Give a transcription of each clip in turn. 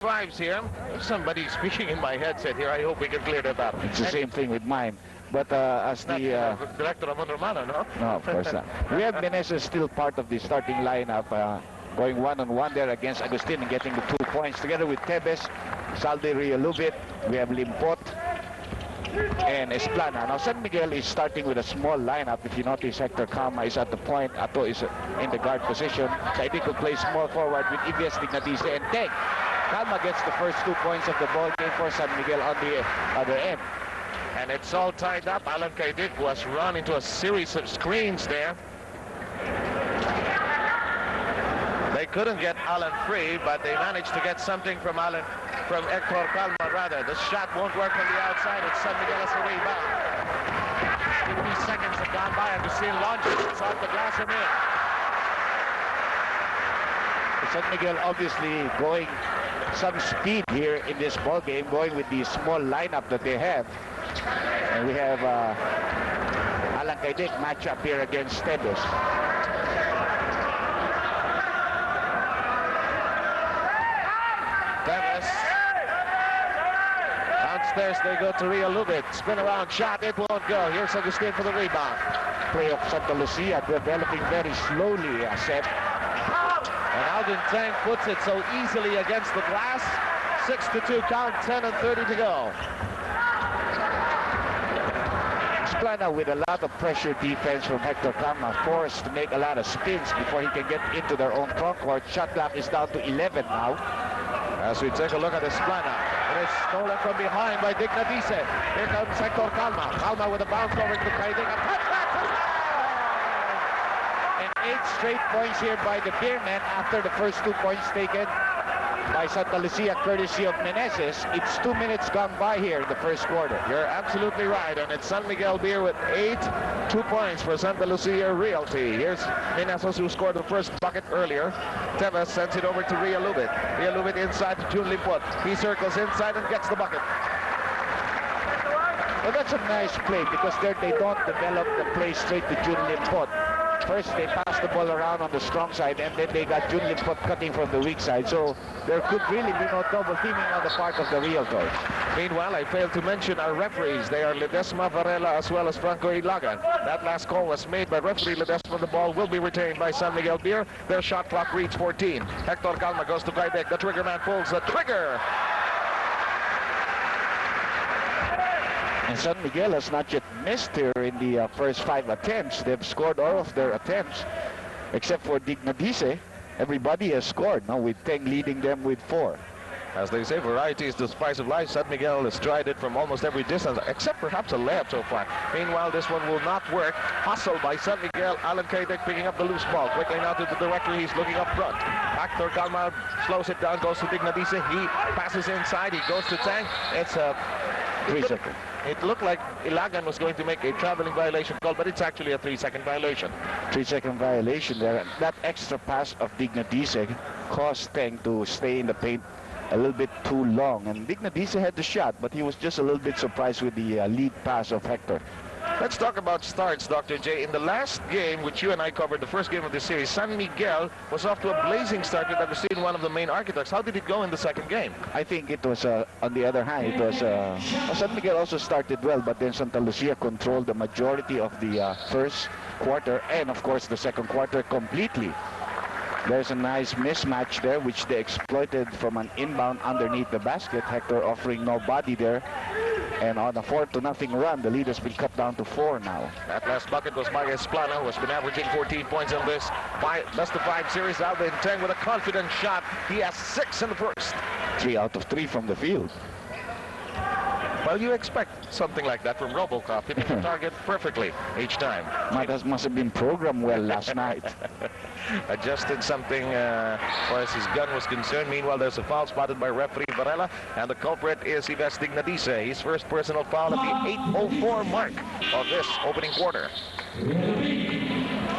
vibes here. There's somebody speaking in my headset here. I hope we can clear that up. It's the same thing with mine. But as the Director Ramon Romano, no? No, of course not. We have Meneses still part of the starting lineup, going one-on-one there against Agustin and getting the 2 points together with Tebes, Salde Realubit. We have Limpot and Esplana. Now San Miguel is starting with a small lineup. If you notice, Hector Calma is at the point, Ato is in the guard position. Caidic will play small forward with Ives Dignatise and Teng. Calma gets the first 2 points of the ball game for San Miguel on the other end. And it's all tied up. Allan Kaidic was run into a series of screens there. They couldn't get Allan free, but they managed to get something from Hector Calma rather. The shot won't work on the outside. It's San Miguel as a rebound. 50 seconds have gone by. Agustin launches. It's off the glass and in. San Miguel obviously going some speed here in this ball game, going with the small lineup that they have. And we have Allan Kaidic matchup here against Tebes. Tebes. Downstairs they go to Realubit. Spin around shot. It won't go. Here's Agustin for the rebound. Play of Santa Lucia developing very slowly, Seth. And Alvin Tang puts it so easily against the glass. 6-2 count, 10 and 30 to go. Esplana with a lot of pressure defense from Hector Calma, forced to make a lot of spins before he can get into their own front court. Shot clock is down to 11 now. As we take a look at Esplana, it is stolen from behind by Dignatise. Here comes Hector Calma. Calma with a bounce over to Kaidic. A touchback! And 8 straight points here by the Beermen after the first 2 points taken by Santa Lucia, courtesy of Meneses. It's 2 minutes gone by here in the first quarter. You're absolutely right, and it's San Miguel Beer with 2 points for Santa Lucia Realty. Here's Meneses, who scored the first bucket earlier. Tebes sends it over to Realubit. Realubit inside to Jun Limpot. He circles inside and gets the bucket. Well, that's a nice play because they don't develop the play straight to Jun Limpot. First, they passed the ball around on the strong side, and then they got Jun Limpot cutting from the weak side. So there could really be no double teaming on the part of the Realtors. Meanwhile, I failed to mention our referees. They are Ledesma Varela as well as Franco Ilagan. That last call was made by referee Ledesma. The ball will be retained by San Miguel Beer. Their shot clock reads 14. Hector Calma goes to Kaidic. The trigger man pulls the trigger. And San Miguel has not yet missed here in the first 5 attempts. They've scored all of their attempts, except for Dignatise. Everybody has scored, now with Teng leading them with 4. As they say, variety is the spice of life. San Miguel has tried it from almost every distance, except perhaps a layup so far. Meanwhile, this one will not work. Hustle by San Miguel. Allan Kaidic picking up the loose ball. Quickly now to the director. He's looking up front. Hector Calma slows it down, goes to Dignatise. He passes inside. He goes to Tang. It's a 3 seconds. It looked like Ilagan was going to make a traveling violation call, but it's actually a 3-second violation. 3-second violation there. That extra pass of Dignatise caused Teng to stay in the paint a little bit too long. And Dignatise had the shot, but he was just a little bit surprised with the lead pass of Hector. Let's talk about starts, Dr. J. In the last game, which you and I covered, the first game of the series, San Miguel was off to a blazing start with Agustin, one of the main architects. How did it go in the second game? I think it was, on the other hand, it was, San Miguel also started well, but then Santa Lucia controlled the majority of the first quarter and, of course, the second quarter completely. There's a nice mismatch there, which they exploited from an inbound underneath the basket. Hector offering no body there. And on a 4-0 run, the lead has been cut down to 4 now. That last bucket was by Esplana, who has been averaging 14 points in this best-of-5 series. Alvin Tang with a confident shot. He has 6 in the first. 3 out of 3 from the field. Well, you expect something like that from RoboCop, hitting the target perfectly each time. Must have been programmed well last night. Adjusted something as far as his gun was concerned. Meanwhile, there's a foul spotted by referee Varela, and the culprit is Ives Dignatise. His first personal foul at the 8:04 mark of this opening quarter.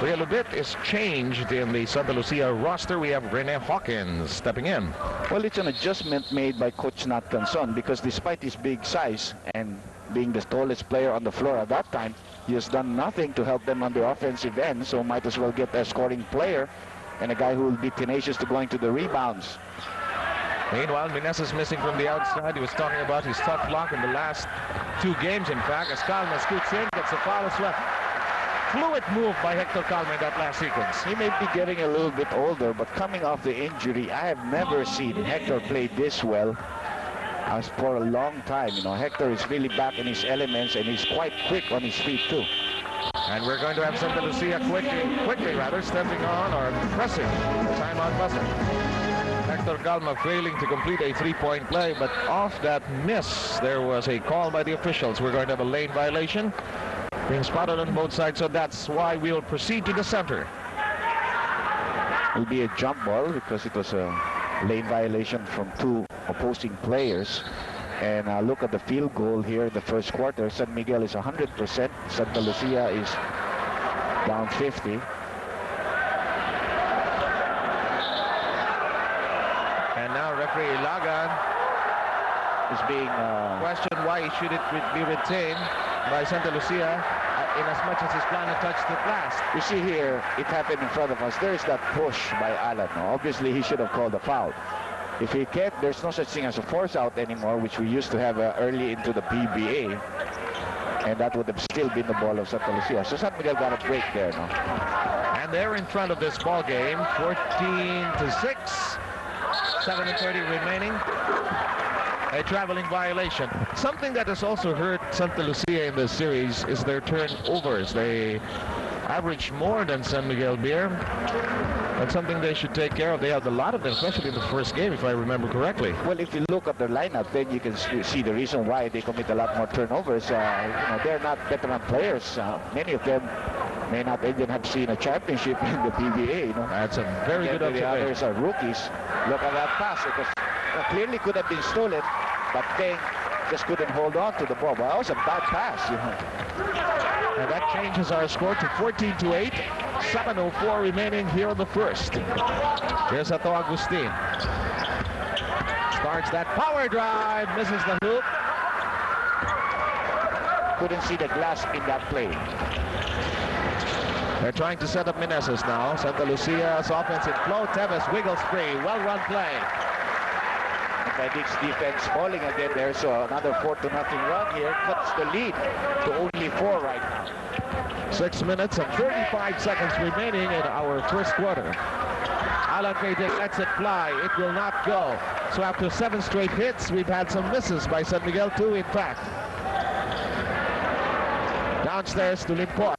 Realubit is changed in the Santa Lucia roster. We have Rene Hawkins stepping in. Well, it's an adjustment made by Coach Nat Canson because despite his big size and being the tallest player on the floor at that time, he has done nothing to help them on the offensive end, so might as well get a scoring player and a guy who will be tenacious to going to the rebounds. Meanwhile, Meneses missing from the outside. He was talking about his tough block in the last 2 games, in fact. As Calma scoots in, gets a foul as well. Fluid move by Hector Calma in that last sequence. He may be getting a little bit older, but coming off the injury, I have never seen Hector play this well as for a long time. You know, Hector is really back in his elements, and he's quite quick on his feet too. And we're going to have Santa Lucia quickly stepping on or pressing the timeout buzzer. Hector Calma failing to complete a 3-point play, but off that miss, there was a call by the officials. We're going to have a lane violation being spotted on both sides, so that's why we'll proceed to the center. It'll be a jump ball because it was a lane violation from 2 opposing players. And look at the field goal here in the first quarter. San Miguel is 100%. Santa Lucia is down 50. And now referee Lagan is being questioned why should it be retained by Santa Lucia in as much as his plan touched the glass. You see here, it happened in front of us. There's that push by Allan. Obviously, he should have called a foul. If he can't, there's no such thing as a force out anymore, which we used to have early into the PBA. And that would have still been the ball of Santa Lucia. So San Miguel got a break there, no? And they're in front of this ball game, 14-6. 7:30 remaining. A traveling violation. Something that has also hurt Santa Lucia in this series is their turnovers. They average more than San Miguel Beer. That's something they should take care of. They had a lot of them, especially in the first game, if I remember correctly. Well, if you look at their lineup, then you can see the reason why they commit a lot more turnovers. You know, they're not veteran players. Many of them may not even have seen a championship in the PBA. You know, that's a very good observation. The others are rookies. Look at that pass. It was, clearly could have been stolen, but they just couldn't hold on to the ball. Well, that was a bad pass. You know. And that changes our score to 14-8. 7:04 remaining here in the first. Here's Ato Agustin. Starts that power drive, misses the hoop. Couldn't see the glass in that play. They're trying to set up Meneses now. Santa Lucia's offensive flow. Tevez wiggles free. Well-run play. Kaidic's defense falling again there, so another 4-0 run here cuts the lead to only 4 right now. 6 minutes and 35 seconds remaining in our first quarter. Allan Kaidic lets it fly. It will not go. So after 7 straight hits, we've had some misses by San Miguel too, in fact. Downstairs to Limpot.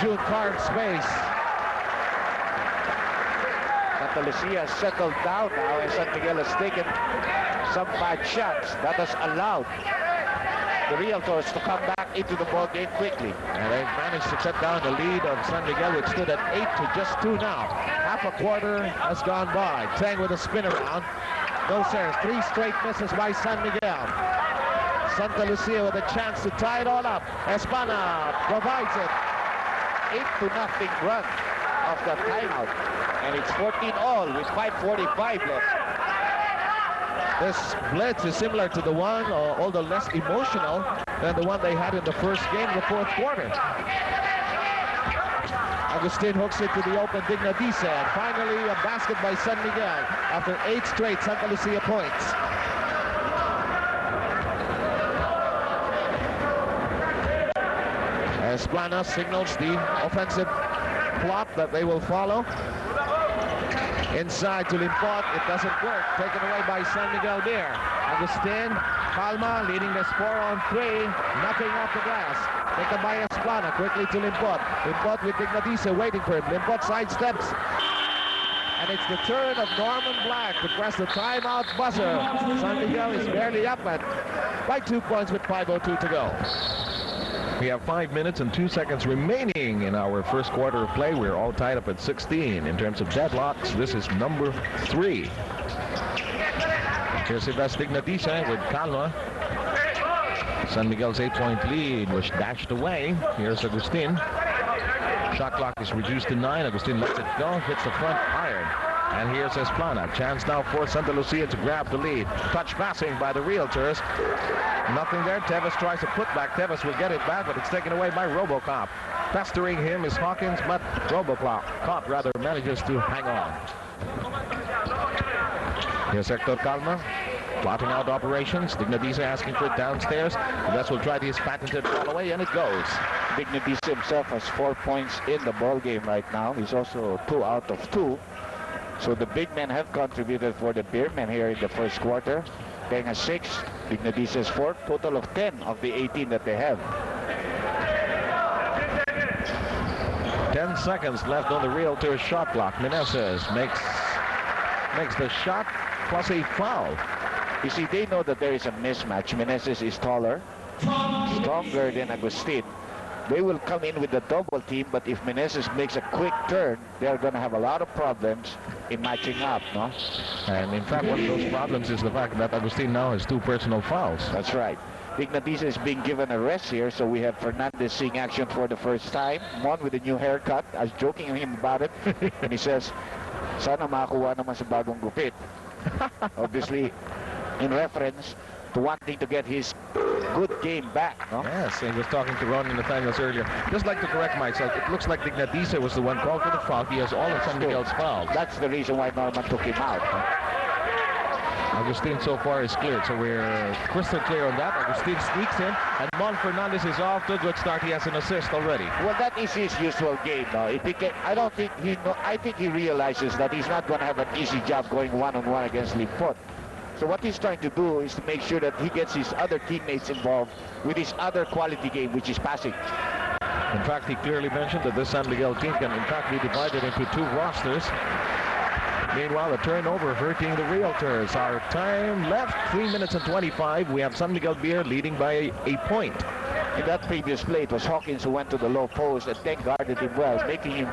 June carves space. Santa Lucia settled down now, and San Miguel has taken some bad shots. That has allowed the Realtors to come back into the ball game quickly. And they've managed to cut down the lead of San Miguel, which stood at 8 to just 2 now. Half a quarter has gone by. Tang with a spin around. No sir, 3 straight misses by San Miguel. Santa Lucia with a chance to tie it all up. Espana provides it. 8-0 run of the timeout. And it's 14-all with 5:45 left. This blitz is similar to the one, although less emotional than the one they had in the first game, the fourth quarter. Agustin hooks it to the open Dignadice, and finally a basket by San Miguel after 8 straight Santa Lucia points. Esplana signals the offensive plot that they will follow. Inside to Limpot, it doesn't work. Taken away by San Miguel Beer. Agustin, Calma leading the score on 3. Nothing off the glass. Taken by Esplana, quickly to Limpot. Limpot with Dignadice waiting for him. Limpot sidesteps. And it's the turn of Norman Black to press the timeout buzzer. San Miguel is barely up by 2 points with 5:02 to go. We have 5 minutes and 2 seconds remaining in our first quarter of play. We're all tied up at 16 in terms of deadlocks. This is number 3. Here's Sebastian Dignadice with Calma. San Miguel's 8-point lead was dashed away. Here's Agustin. Shot clock is reduced to 9. Agustin lets it go, hits the front iron. And here's Esplana. Chance now for Santa Lucia to grab the lead. Touch passing by the Realtors. Nothing there. Tevez tries to put back. Tevez will get it back, but it's taken away by Robocop. Pestering him is Hawkins, but Robocop rather manages to hang on. Here's Hector Calma, plotting out operations. Dignadisa asking for it downstairs. Ves will try his patented ball away, and it goes. Dignadisa himself has 4 points in the ball game right now. He's also 2 out of 2. So the big men have contributed for the Beermen here in the first quarter. Peng has 6, Dignadisa has 4, total of 10 of the 18 that they have. 10 seconds left on the Realtors shot clock. Meneses makes the shot plus a foul. You see, they know that there is a mismatch. Meneses is taller, stronger than Agustin. They will come in with the double team, but if Meneses makes a quick turn, they're going to have a lot of problems in matching up, no? And in fact, one of those problems is the fact that Agustin now has 2 personal fouls. That's right. Dignadisa is being given a rest here, so we have Fernandez seeing action for the first time. Mon with a new haircut. I was joking him about it, and he says, sana makakuha naman sa bagong gupit. Obviously, in reference to wanting to get his good game back, no? Yes, he was talking to Ron in the finals earlier. Just like to correct myself, it looks like Dignadisa was the one called for the foul. He has all of San Miguel's fouls. That's the reason why Norman took him out. No? Agustin so far is cleared, so we're crystal clear on that. Agustin sneaks in, and Mon Fernandez is off to a good start. He has an assist already. Well, that is his usual game, no? If he can, I think he realizes that he's not going to have an easy job going one-on-one against Limpot. So what he's trying to do is to make sure that he gets his other teammates involved with his other quality game, which is passing. In fact, he clearly mentioned that this San Miguel team can in fact be divided into 2 rosters. Meanwhile, a turnover hurting the Realtors. Our time left, 3 minutes and 25. We have San Miguel Beer leading by a point. In that previous play, it was Hawkins who went to the low post and then guarded him well, making him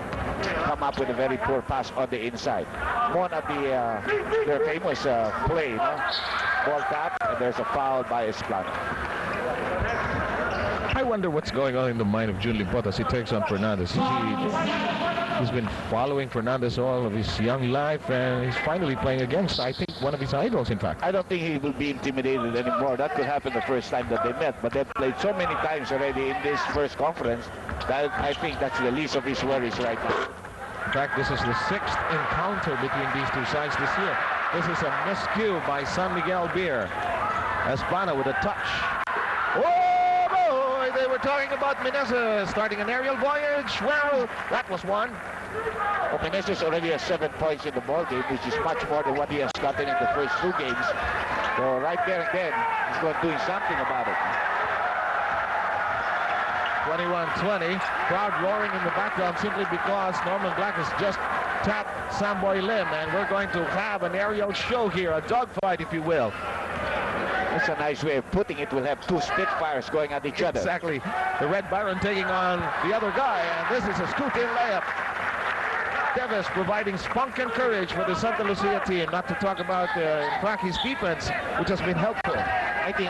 come up with a very poor pass on the inside. One of their famous play, no? Ball tap, and there's a foul by Esplan. I wonder what's going on in the mind of Jun Limpot as he takes on Fernandez. He's been following Fernandez all of his young life, and he's finally playing against, I think, one of his idols, in fact. I don't think he will be intimidated anymore. That could happen the first time that they met, but they've played so many times already in this first conference that I think that's the least of his worries right now. In fact, this is the 6th encounter between these 2 sides this year. This is a miscue by San Miguel Beer. Espana with a touch. Oh boy, they were talking about Meneses starting an aerial voyage. Well, that was one. Well, Meneses already has 7 points in the ball game, which is much more than what he has gotten in the first 2 games. So right there and then, he's going to do something about it. 21-20. Crowd roaring in the background simply because Norman Black has just tapped Samboy Lim, and we're going to have an aerial show here, a dogfight, if you will. That's a nice way of putting it. We'll have 2 Spitfires going at each other. Exactly. The Red Baron taking on the other guy, and this is a scoot-in layup. Teves providing spunk and courage for the Santa Lucia team, not to talk about in fact his defense, which has been helpful. I think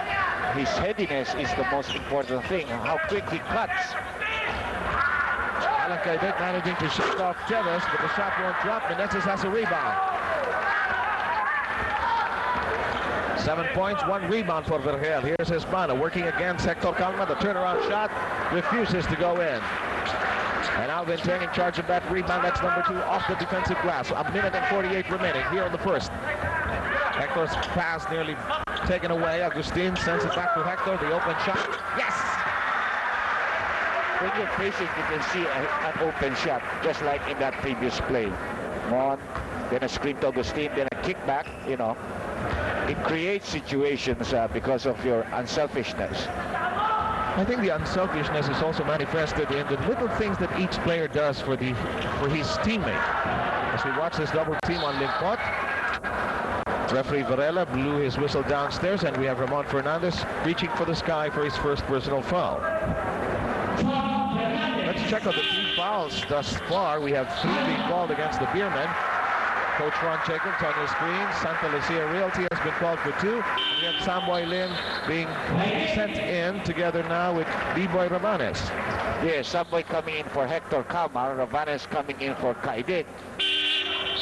his headiness is the most important thing, how quick he cuts. Allan Kaidic managing to shut off Teves, but the shot won't drop. Meneses has a rebound. 7 points, 1 rebound for Vergel. Here's Espana working against Hector Calma. The turnaround shot refuses to go in. And Alvin taking charge of that rebound. That's number 2 off the defensive glass. A minute and 48 remaining here in the first. Hector's pass nearly taken away. Agustin sends it back to Hector. The open shot. Yes! When you're patient, you can see an open shot, just like in that previous play. Mon, then a screen to Agustin, then a kickback, you know. It creates situations because of your unselfishness. I think the unselfishness is also manifested in the little things that each player does for his teammate. As we watch this double team on Limpot, referee Varela blew his whistle downstairs, and we have Ramon Fernandez reaching for the sky for his first personal foul. Let's check out the 3 fouls thus far. We have 3 being called against the Beermen. Coach Ron Jacobs on your screen. Santa Lucia Realty has been called for 2. And we have Samboy Lim being sent in together now with B-Boy Ravanes. Yes, Samboy coming in for Hector Calma, Ravanes coming in for Kaidic.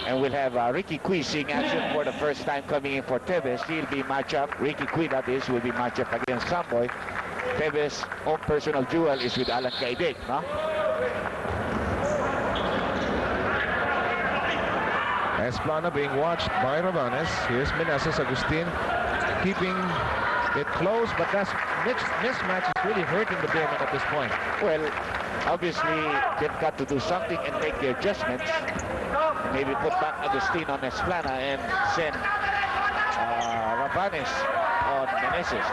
And we'll have Ricky Cui seeing action for the first time coming in for Teves. He'll be match up. Ricky Cui, that is, will be match up against Samboy. Teves' own personal duel is with Allan Kaidic, no? Esplana being watched by Ravanes. Here's Meneses, Agustin keeping it close, but that mismatch is really hurting the Beermen at this point. Well, obviously, they've got to do something and make the adjustments. Maybe put back Agustin on Esplana and send Ravanes on Meneses.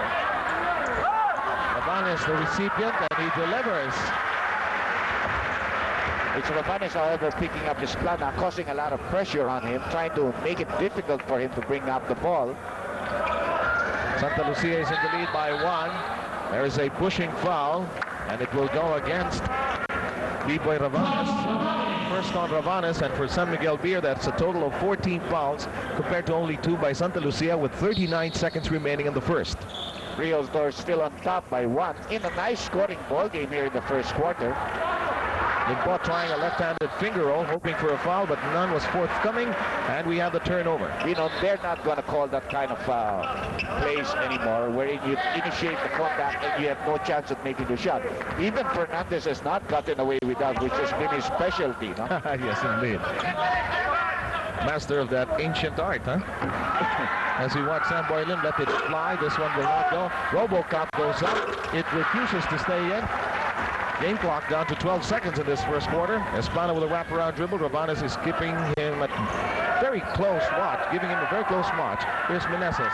Ravanes, the recipient, and he delivers. It's Ravanes, however, picking up Esplana, causing a lot of pressure on him, trying to make it difficult for him to bring up the ball. Santa Lucia is in the lead by 1. There is a pushing foul, and it will go against B-Boy Ravanes. First on Ravanes, and for San Miguel Beer, that's a total of 14 fouls compared to only 2 by Santa Lucia with 39 seconds remaining in the first. Realtors still on top by 1 in a nice scoring ball game here in the first quarter. Limpot trying a left-handed finger roll, hoping for a foul, but none was forthcoming, and we have the turnover. You know, they're not going to call that kind of plays anymore, where you initiate the contact and you have no chance of making the shot. Even Fernandez has not gotten away with that, which has been his specialty, no? Yes, indeed. Master of that ancient art, huh? As we watch Samboy Lim let it fly, this one will not go. RoboCop goes up. It refuses to stay in. Game clock down to 12 seconds in this first quarter. Esplana with a wraparound dribble. Ravanes is keeping him at very close watch, giving him a very close watch. Here's Meneses.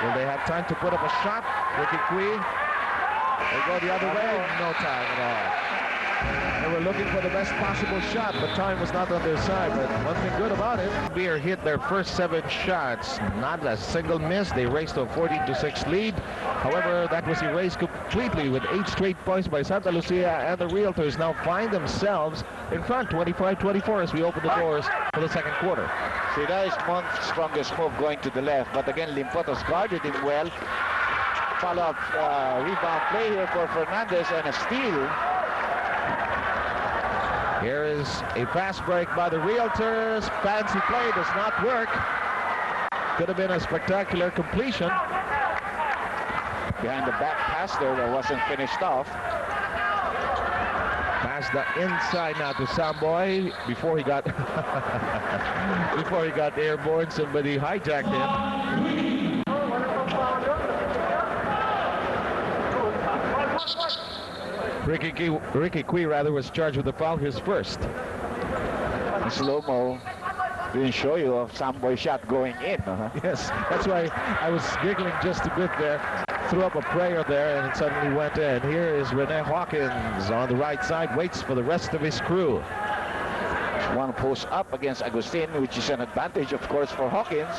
Will they have time to put up a shot? Ricky Cui. They go the other way. No time at all. They were looking for the best possible shot, but time was not on their side. But one thing good about it, Beer hit their first 7 shots. Not a single miss. They raced to a 14-6 lead. However, that was erased completely with 8 straight points by Santa Lucia, and the Realtors now find themselves in front 25-24 as we open the doors for the second quarter. See, that is Mont's strongest move going to the left, but again, Limpot has guarded him well. Follow-up rebound play here for Fernandez and a steal. Here is a fast break by the Realtors. Fancy play does not work. Could have been a spectacular completion. Behind the back pass there that wasn't finished off. Pass the inside now to Samboy before he got before he got airborne. Somebody hijacked him. Ricky Cui rather was charged with the foul, his first. In slow-mo didn't show you a Samboy shot going in. Yes, that's why I was giggling just a bit there. Threw up a prayer there and it suddenly went in. Here is Rene Hawkins on the right side, waits for the rest of his crew. One post up against Agustin, which is an advantage, of course, for Hawkins.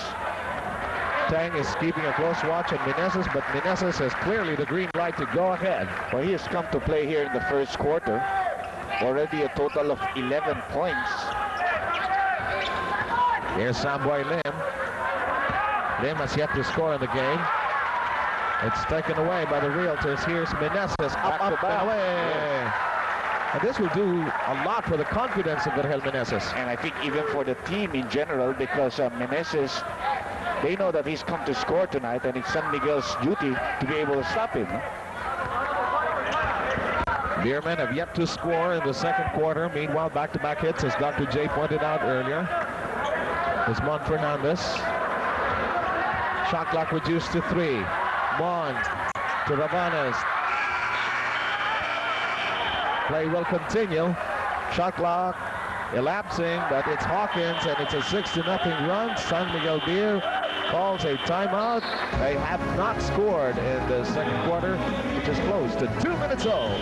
Tang is keeping a close watch on Meneses, but Meneses has clearly the green light to go ahead. Well, he has come to play here in the first quarter. Already a total of 11 points. Here's Samboy Lim. Lim has yet to score in the game. It's taken away by the Realtors. Here's Meneses, up and away. Yeah. And this will do a lot for the confidence of Vergel Meneses. And I think even for the team in general, because Meneses, they know that he's come to score tonight, and it's San Miguel's duty to be able to stop him. Beermen have yet to score in the second quarter. Meanwhile, back-to-back hits, as Dr. J pointed out earlier. Is Mon Fernandez. Shot clock reduced to 3. Mon to Ravanes. Play will continue. Shot clock elapsing, but it's Hawkins, and it's a 6-0 run. San Miguel Beer calls a timeout. They have not scored in the second quarter, which is close to 2 minutes old.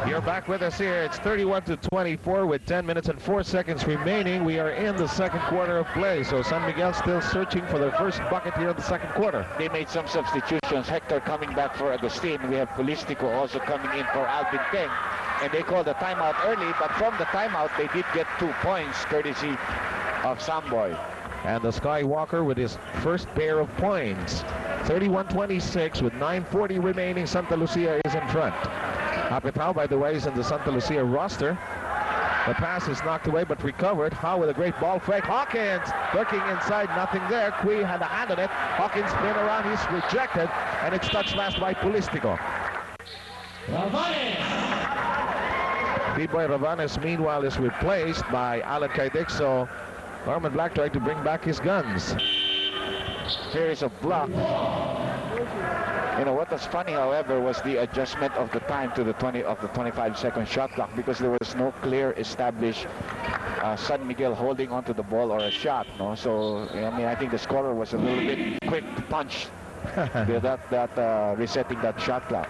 You're back with us here. It's 31-24 with 10 minutes and 4 seconds remaining. We are in the second quarter of play, so San Miguel still searching for their first bucket here in the second quarter. They made some substitutions. Hector coming back for Agustin. We have Polistico also coming in for Alvin Teng. And they called the timeout early, but from the timeout, they did get 2 points, courtesy of Samboy. And the Skywalker with his first pair of points. 31-26 with 9:40 remaining. Santa Lucia is in front. Apitao, by the way, is in the Santa Lucia roster. The pass is knocked away but recovered. Howe with a great ball fake. Hawkins lurking inside, nothing there. Cui had a hand on it. Hawkins spin around, he's rejected, and it's touched last by Polistico. B-Boy Ravanes, meanwhile, is replaced by Allan Kaidic, so Norman Black tried to bring back his guns. Here is a block. You know what was funny, however, was the adjustment of the time to the 25-second shot clock, because there was no clear established San Miguel holding onto the ball or a shot. No, so I mean, I think the scorer was a little bit quick to punch resetting that shot clock.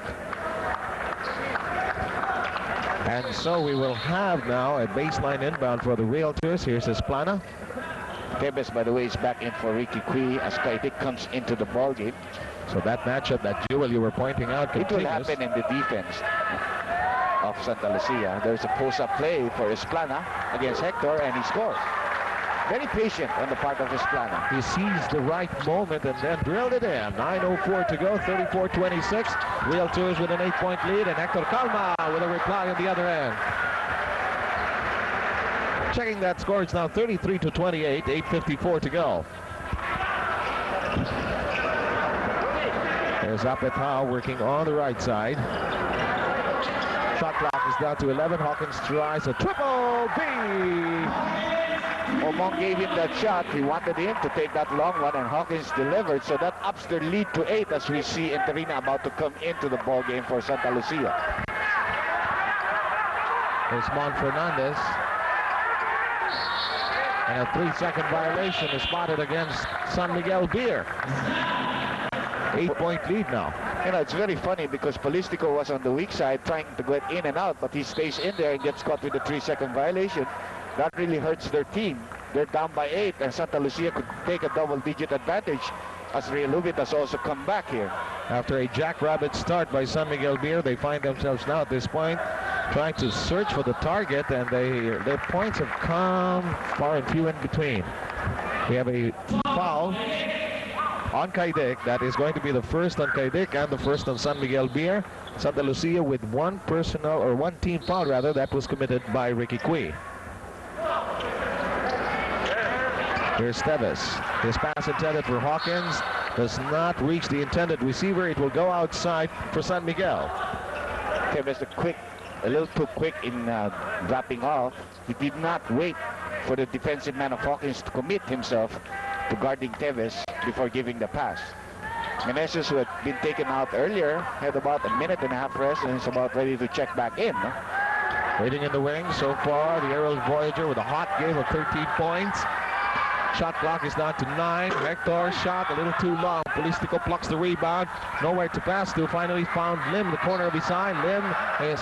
And so we will have now a baseline inbound for the Realtors. Here's Esplana. Tebes, by the way, is back in for Ricky Cui as Kaidic comes into the ball game. So that matchup, that duel you were pointing out, continues. It will happen in the defense of Santa Lucia. There's a post-up play for Esplana against Hector, and he scores. Very patient on the part of Esplana. He seized the right moment and then drilled it in. 9:04 to go, 34-26. Realtors with an 8-point lead, and Hector Calma with a reply on the other end. Checking that score, it's now 33-28, 8:54 to go. There's Apetao working on the right side. Shot clock is down to 11. Hawkins tries a triple B. Omong gave him that shot. He wanted him to take that long one, and Hawkins delivered. So that ups their lead to 8 as we see Enterina about to come into the ball game for Santa Lucia. There's Fernandez. And a 3-second violation is spotted against San Miguel Beer. 8-point lead now. You know, it's very funny because Polistico was on the weak side trying to get in and out, but he stays in there and gets caught with a 3-second violation. That really hurts their team. They're down by 8, and Santa Lucia could take a double-digit advantage as Realubit has also come back here. After a jackrabbit start by San Miguel Beer, they find themselves now at this point trying to search for the target, and their points have come far and few in between. We have a foul on Kaidic. That is going to be the first on Kaidic and the first on San Miguel Beer. Santa Lucia with one team foul rather, that was committed by Ricky Cui. Here's Tevez. His pass intended for Hawkins does not reach the intended receiver. It will go outside for San Miguel. Tevez a little too quick in dropping off. He did not wait for the defensive man of Hawkins to commit himself to guarding Tevez before giving the pass. Meneses, who had been taken out earlier, had about a minute and a half rest and is about ready to check back in. No? Waiting in the wings so far, the aerial Voyager with a hot game of 13 points. Shot clock is down to 9. Hector shot a little too long. Polistico plucks the rebound. Nowhere to pass to. Finally found Lim in the corner of his eye. Lim is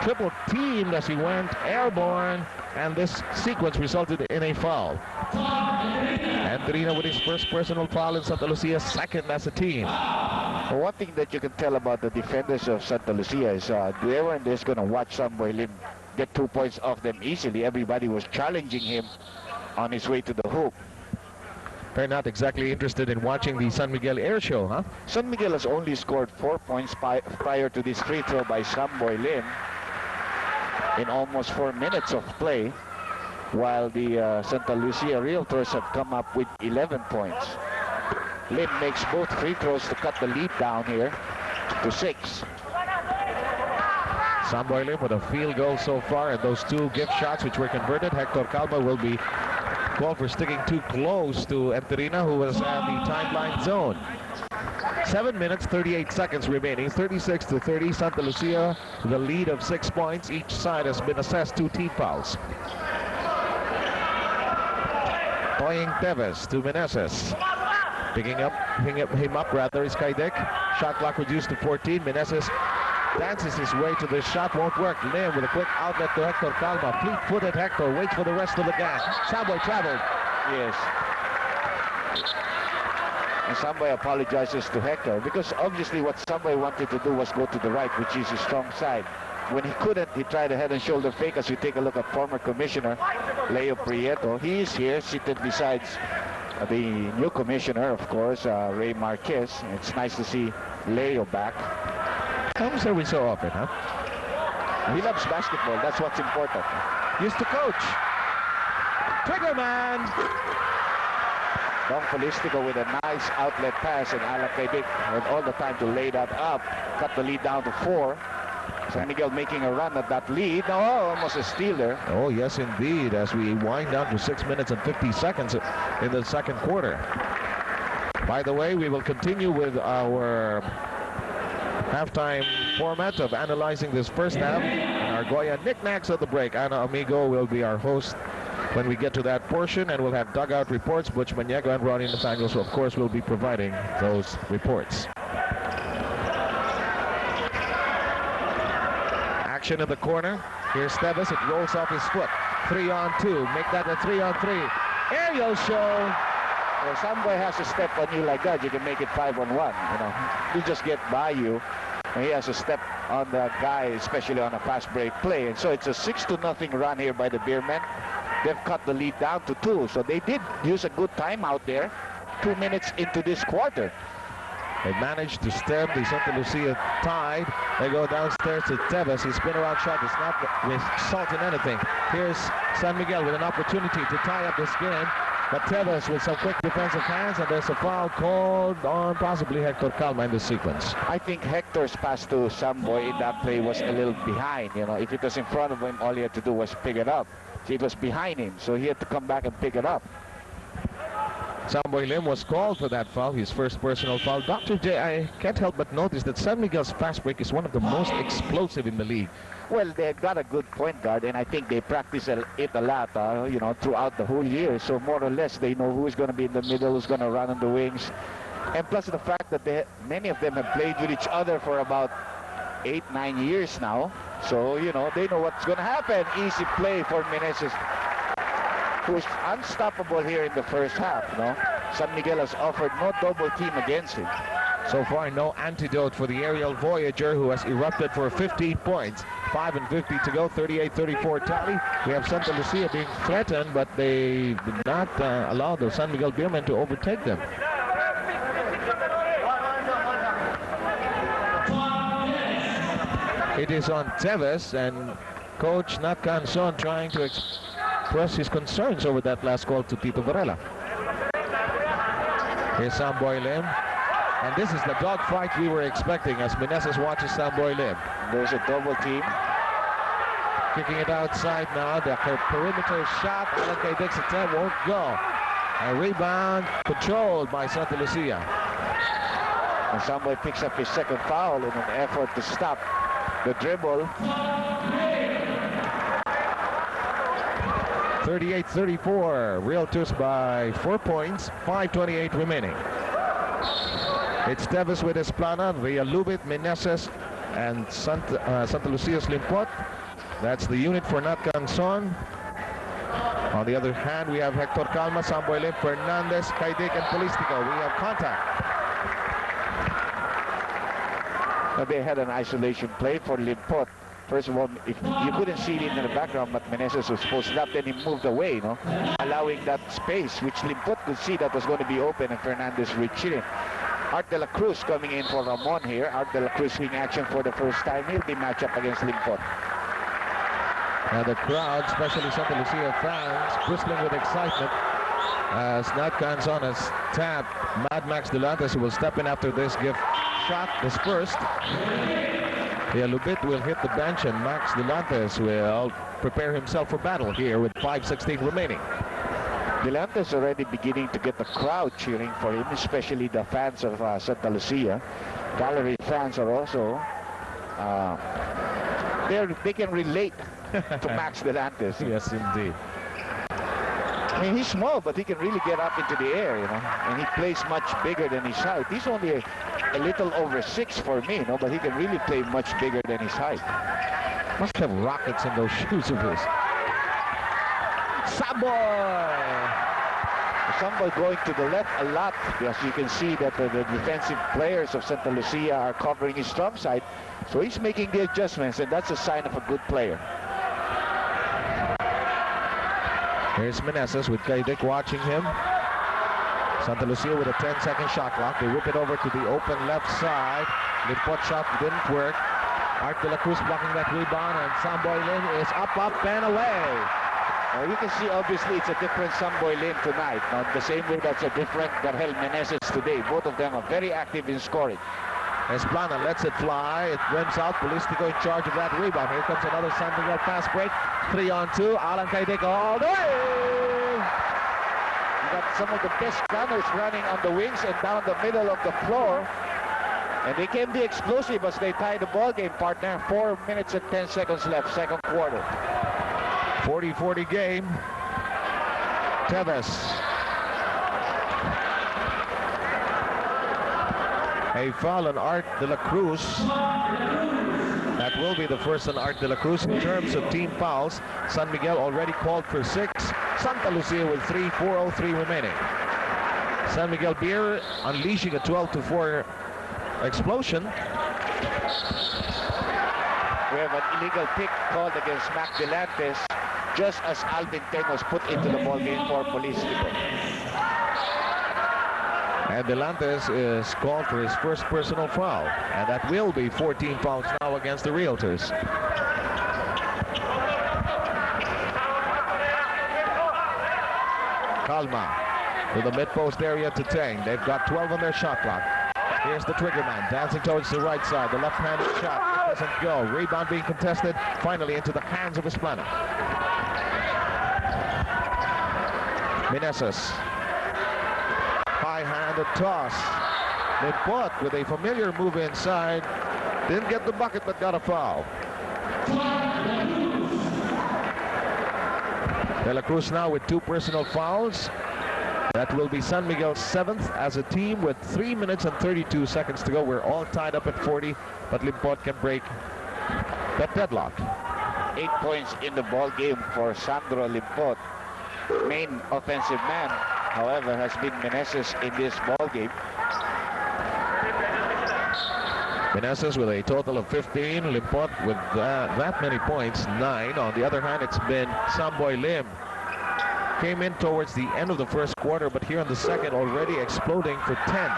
triple teamed as he went airborne, and this sequence resulted in a foul. Enterina with his first personal foul in Santa Lucia, second as a team. Well, one thing that you can tell about the defenders of Santa Lucia is they weren't just going to watch Samboy Lim get 2 points off them easily. Everybody was challenging him on his way to the hoop. They're not exactly interested in watching the San Miguel air show, huh? San Miguel has only scored 4 points prior to this free throw by Samboy Lim in almost 4 minutes of play, while the Santa Lucia Realtors have come up with 11 points. Lim makes both free throws to cut the lead down here to 6. Samboy Lim with a field goal so far, and those 2 gift shots which were converted. Hector Calma will be called for sticking too close to Enterina, who was at the timeline zone. 7 minutes, 38 seconds remaining. 36-30. Santa Lucia, the lead of 6 points. Each side has been assessed 2 team fouls. Toying Tevez to Meneses. Picking him up is Kaidic. Shot clock reduced to 14. Meneses dances his way to the shot, won't work. Lim with a quick outlet to Hector Calma. Fleet-footed Hector waits for the rest of the gang. Samboy traveled. Yes. And Samboy apologizes to Hector because obviously what Samboy wanted to do was go to the right, which is his strong side. When he couldn't, he tried a head and shoulder fake. As we take a look at former commissioner Leo Prieto, he is here seated besides the new commissioner, of course, Ray Marquez. It's nice to see Leo back. Comes every so often, huh? He loves basketball. That's what's important. Used to coach. Trigger man. Don Polistico with a nice outlet pass, and Allan Kaidic had all the time to lay that up. Cut the lead down to 4. San Miguel making a run at that lead. Oh, almost a steal there. Oh, yes, indeed, as we wind down to 6 minutes and 50 seconds in the second quarter. By the way, we will continue with our halftime format of analyzing this first half. Our Goya knickknacks at the break. Ana Amigo will be our host when we get to that portion, and we'll have dugout reports. Butch Maniego and Ronnie Nathaniel, of course, will be providing those reports. Action in the corner. Here's Teves. It rolls off his foot. 3-on-2. Make that a 3-on-3. Aerial show. Well, Samboy has to step on you like that. You can make it 5-on-1. You know, he just get by you, and he has to step on the guy, especially on a fast break play. And so it's a 6-0 run here by the Beermen. They've cut the lead down to 2, so they did use a good time out there 2 minutes into this quarter. They managed to stem the Santa Lucia tide. They go downstairs to Teves. His spin around shot is not resulting in anything. Here's San Miguel with an opportunity to tie up this game. But Teves with some quick defensive hands, and there's a foul called on possibly Hector Calma in the sequence. I think Hector's pass to Samboy in that play was a little behind. You know, if it was in front of him, all he had to do was pick it up. See, it was behind him, so he had to come back and pick it up. Samboy Lim was called for that foul, his first personal foul. Dr. J, I can't help but notice that San Miguel's fast break is one of the most explosive in the league. Well, they've got a good point guard, and I think they practice it a lot, you know, throughout the whole year. So more or less, they know who's going to be in the middle, who's going to run on the wings. And plus the fact that many of them have played with each other for about 8-9 years now. So, you know, they know what's going to happen. Easy play for Meneses, who's unstoppable here in the first half, you know. San Miguel has offered no double team against him. So far, no antidote for the aerial Voyager, who has erupted for 15 points. 5:50 to go, 38-34 tally. We have Santa Lucia being threatened, but they did not allow the San Miguel Beermen to overtake them. It is on Teves, and Coach Nat Canson trying to express his concerns over that last call to Tito Varela. Here's Samboy Lim. And this is the dogfight we were expecting as Meneses watches Samboy Lim. There's a double team. Kicking it outside now. The perimeter shot. Allan Kaidic's attempt won't go. A rebound controlled by Santa Lucia. And Samboy picks up his second foul in an effort to stop the dribble. 38-34. Realtors by 4 points. 5:28 remaining. It's Teves with Esplana, Realubit, Meneses, and Santa Lucia's Limpot. That's the unit for Nat Canson. On the other hand, we have Hector Calma, Samboy Lim, Fernandez, Caidic, and Polistico. We have contact. Now they had an isolation play for Limpot. First of all, if you couldn't see it in the background, but Meneses was posted up, then he moved away, you know, allowing that space, which Limpot could see that was going to be open, and Fernandez reached it. Art de la Cruz coming in for Ramon here. Art de la Cruz in action for the first time. He'll be matched up against Limpot. Now the crowd, especially Santa Lucia fans, bristling with excitement as Nat Canson has tapped Mad Max Dulantes, who will step in after this gift shot is first. Lubit will hit the bench, and Max Dulantes will prepare himself for battle here with 5:16 remaining. Dulantes already beginning to get the crowd cheering for him, especially the fans of Santa Lucia. Gallery fans are also, they can relate to Max Dulantes. Yes, indeed. I mean, he's small, but he can really get up into the air, you know, and he plays much bigger than his height. He's only a little over 6 for me, you know, but he can really play much bigger than his height. Must have rockets in those shoes of his. Samboy! Samboy going to the left a lot, because you can see that the defensive players of Santa Lucia are covering his strong side. So he's making the adjustments, and that's a sign of a good player. Here's Meneses with Kaidic watching him. Santa Lucia with a 10-second shot clock. They whip it over to the open left side. Limpot shot didn't work. Art de la Cruz blocking that rebound, and Samboy Lim is up, and away. Now you can see obviously it's a different Samboy Lim tonight. Not the same way that's a different Vergel Meneses today. Both of them are very active in scoring. Esplana lets it fly. It rims out. Polistico in charge of that rebound. Here comes another San Miguel fast break. 3-on-2. Allan Kaidic all the way. You got some of the best runners running on the wings and down the middle of the floor. And they can be explosive as they tie the ball game, partner. 4 minutes and 10 seconds left, second quarter. 40-40 game. Tevez. A foul on Art de la Cruz. That will be the first on Art de la Cruz in terms of team fouls. San Miguel already called for 6. Santa Lucia with 3, 4:03 remaining. San Miguel Beer unleashing a 12-4 explosion. We have an illegal pick called against Mac Delantes, just as Alvin Ten was put into the ball game for Polistico. And Delantes is called for his first personal foul. And that will be 14 fouls now against the Realtors. Calma to the mid-post area to Tang. They've got 12 on their shot clock. Here's the trigger man dancing towards the right side. The left-handed shot doesn't go. Rebound being contested. Finally into the hands of Esplana. Meneses. High-handed toss. Limpot with a familiar move inside. Didn't get the bucket, but got a foul. De La Cruz now with 2 personal fouls. That will be San Miguel's 7th as a team with 3 minutes and 32 seconds to go. We're all tied up at 40, but Limpot can break that deadlock. 8 points in the ball game for Sandro Limpot. Main offensive man, however, has been Meneses in this ball game. Meneses with a total of 15. Limpot with that many points, 9. On the other hand, it's been Samboy Lim. Came in towards the end of the first quarter, but here in the second already exploding for 10.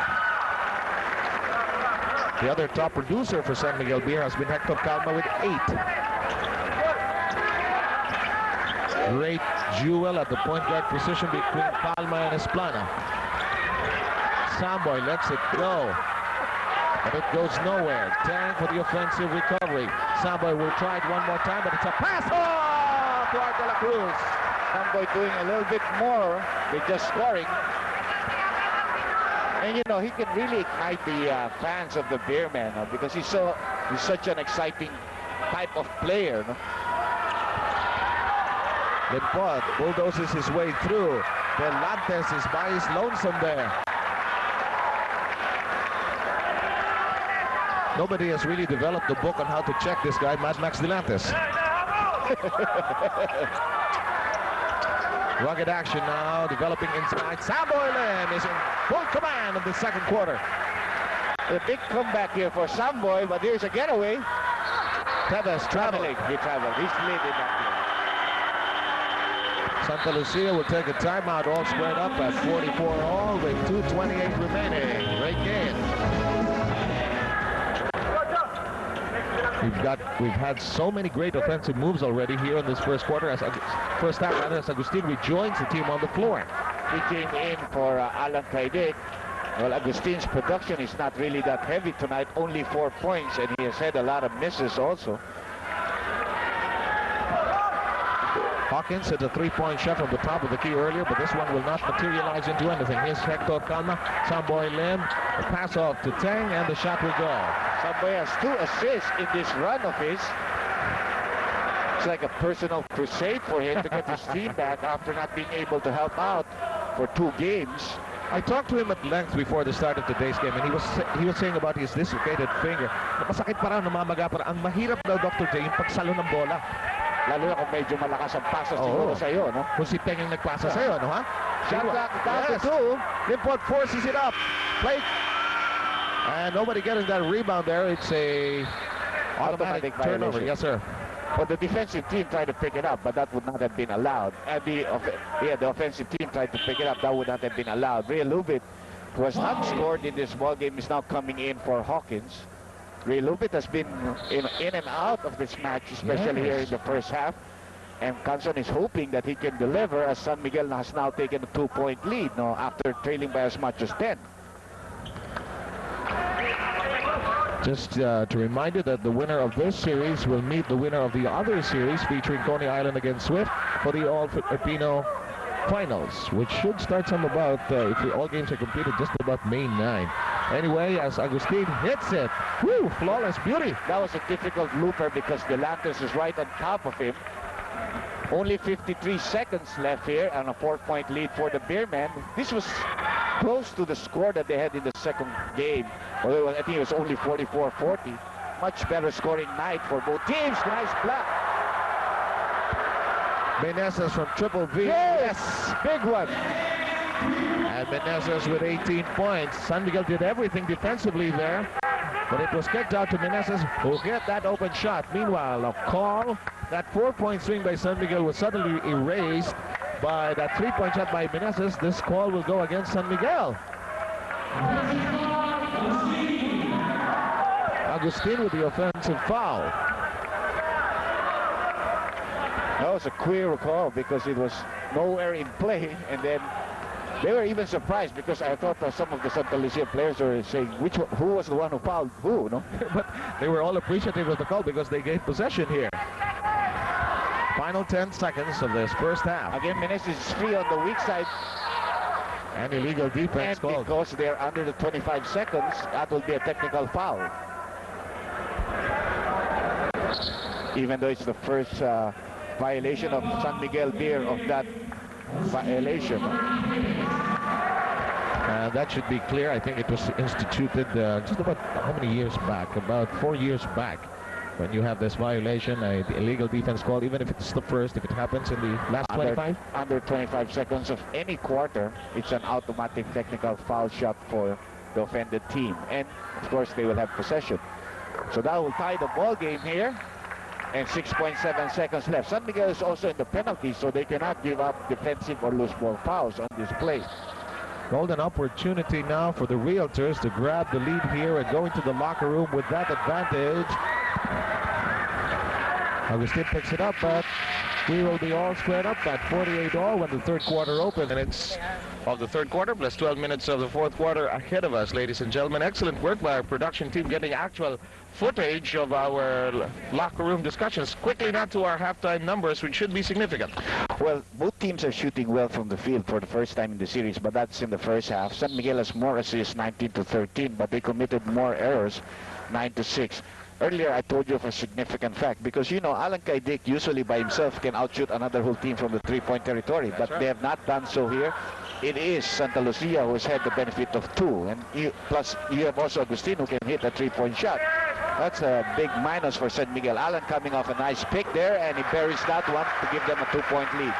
The other top producer for San Miguel Beer has been Hector Calma with 8. Great duel at the point guard position between Calma and Esplana. Samboy lets it go, but it goes nowhere. Tang for the offensive recovery. Samboy will try it one more time, but it's a pass off to Art de la Cruz. Samboy doing a little bit more with just scoring. And you know, he can really ignite the fans of the Beermen because he's such an exciting type of player. No? Limpot bulldozes his way through. Delantes is by his lonesome there. Nobody has really developed the book on how to check this guy, Mad Max Delantes. Rugged action now, developing inside. Samboy Lim is in full command of the second quarter. A big comeback here for Samboy, but here's a getaway. Tevez traveling. He traveled. He's leading that game. Santa Lucia will take a timeout, all squared up at 44 all with 2:28 remaining. Great game. We've had so many great offensive moves already here in this first quarter. As first half, rather, as Agustin rejoins the team on the floor. He came in for Allan Kaidic. Well, Agustin's production is not really that heavy tonight. Only 4 points, and he has had a lot of misses also. Hawkins hit a 3-point shot from the top of the key earlier, but this one will not materialize into anything. Here's Hector Calma, Samboy Lim, the pass off to Tang, and the shot will go. Samboy has 2 assists in this run of his. It's like a personal crusade for him to get his team back after not being able to help out for 2 games. I talked to him at length before the start of today's game, and he was saying about his dislocated finger. Masakit pa raw, namamaga pa raw. Ang mahirap daw, Dr. J, yung pagsalo ng bola. Lalo na kung medyo malakas ang pasa siguro sa'yo, no? Kung si Peng yung nagpasa sa'yo, no, ha? Shot clock down to 2. Limpot forces it up. Play. And nobody getting that rebound there. It's a automatic turnover. Yes, sir. But the defensive team tried to pick it up, but that would not have been allowed. And the offensive team tried to pick it up. That would not have been allowed. Real Lubit, who has not scored in this ball game, is now coming in for Hawkins. Ray Lubit has been in and out of this match, especially here in the first half. And Canson is hoping that he can deliver as San Miguel has now taken a 2-point lead after trailing by as much as 10. Just to remind you that the winner of this series will meet the winner of the other series featuring Coney Island against Swift for the All-Filipino Finals, which should start some about, if all games are completed, just about May 9. Anyway, as Agustin hits it, woo, flawless beauty. That was a difficult looper because the Realtors is right on top of him. Only 53 seconds left here and a 4-point lead for the Beermen. This was close to the score that they had in the second game. Although I think it was only 44-40. Much better scoring night for both teams. Nice block. Meneses from Triple V. Yes, big one. And Meneses with 18 points. San Miguel did everything defensively there, but it was kicked out to Meneses, who hit that open shot. Meanwhile, a call. That 4-point swing by San Miguel was suddenly erased by that 3-point shot by Meneses. This call will go against San Miguel. Agustin with the offensive foul. That was a queer call because it was nowhere in play, and then they were even surprised because I thought some of the Santa Lucia players were saying who was the one who fouled who, no? But they were all appreciative of the call because they gave possession here. Final 10 seconds of this first half. Again, Meneses is free on the weak side. And illegal defense And called. because they're under the 25 seconds, that will be a technical foul. Even though it's the first violation of San Miguel Beer of that violation. That should be clear. I think it was instituted just about how many years back? About 4 years back. When you have this violation, the illegal defense call, even if it's the first, if it happens in the last 25? Under 25 seconds of any quarter, it's an automatic technical foul shot for the offended team. And, of course, they will have possession. So that will tie the ball game here. And 6.7 seconds left. San Miguel is also in the penalty, so they cannot give up defensive or loose ball fouls on this play. Golden opportunity now for the Realtors to grab the lead here and go into the locker room with that advantage. Agustin picks it up, but we will be all squared up at 48-all when the third quarter opens. Minutes of the third quarter plus 12 minutes of the fourth quarter ahead of us, ladies and gentlemen. Excellent work by our production team getting actual footage of our locker room discussions. Quickly now to our halftime numbers, which should be significant. Well, both teams are shooting well from the field for the first time in the series, but that's in the first half. San Miguel has more assists, 19-13, but they committed more errors, 9-6. Earlier, I told you of a significant fact because, you know, Allan Kaidic usually by himself can outshoot another whole team from the three-point territory, but they have not done so here. It is Santa Lucia who has had the benefit of two, and plus you have also Agustin who can hit a three-point shot. That's a big minus for San Miguel. Allan coming off a nice pick there, and he buries that one to give them a 2-point lead.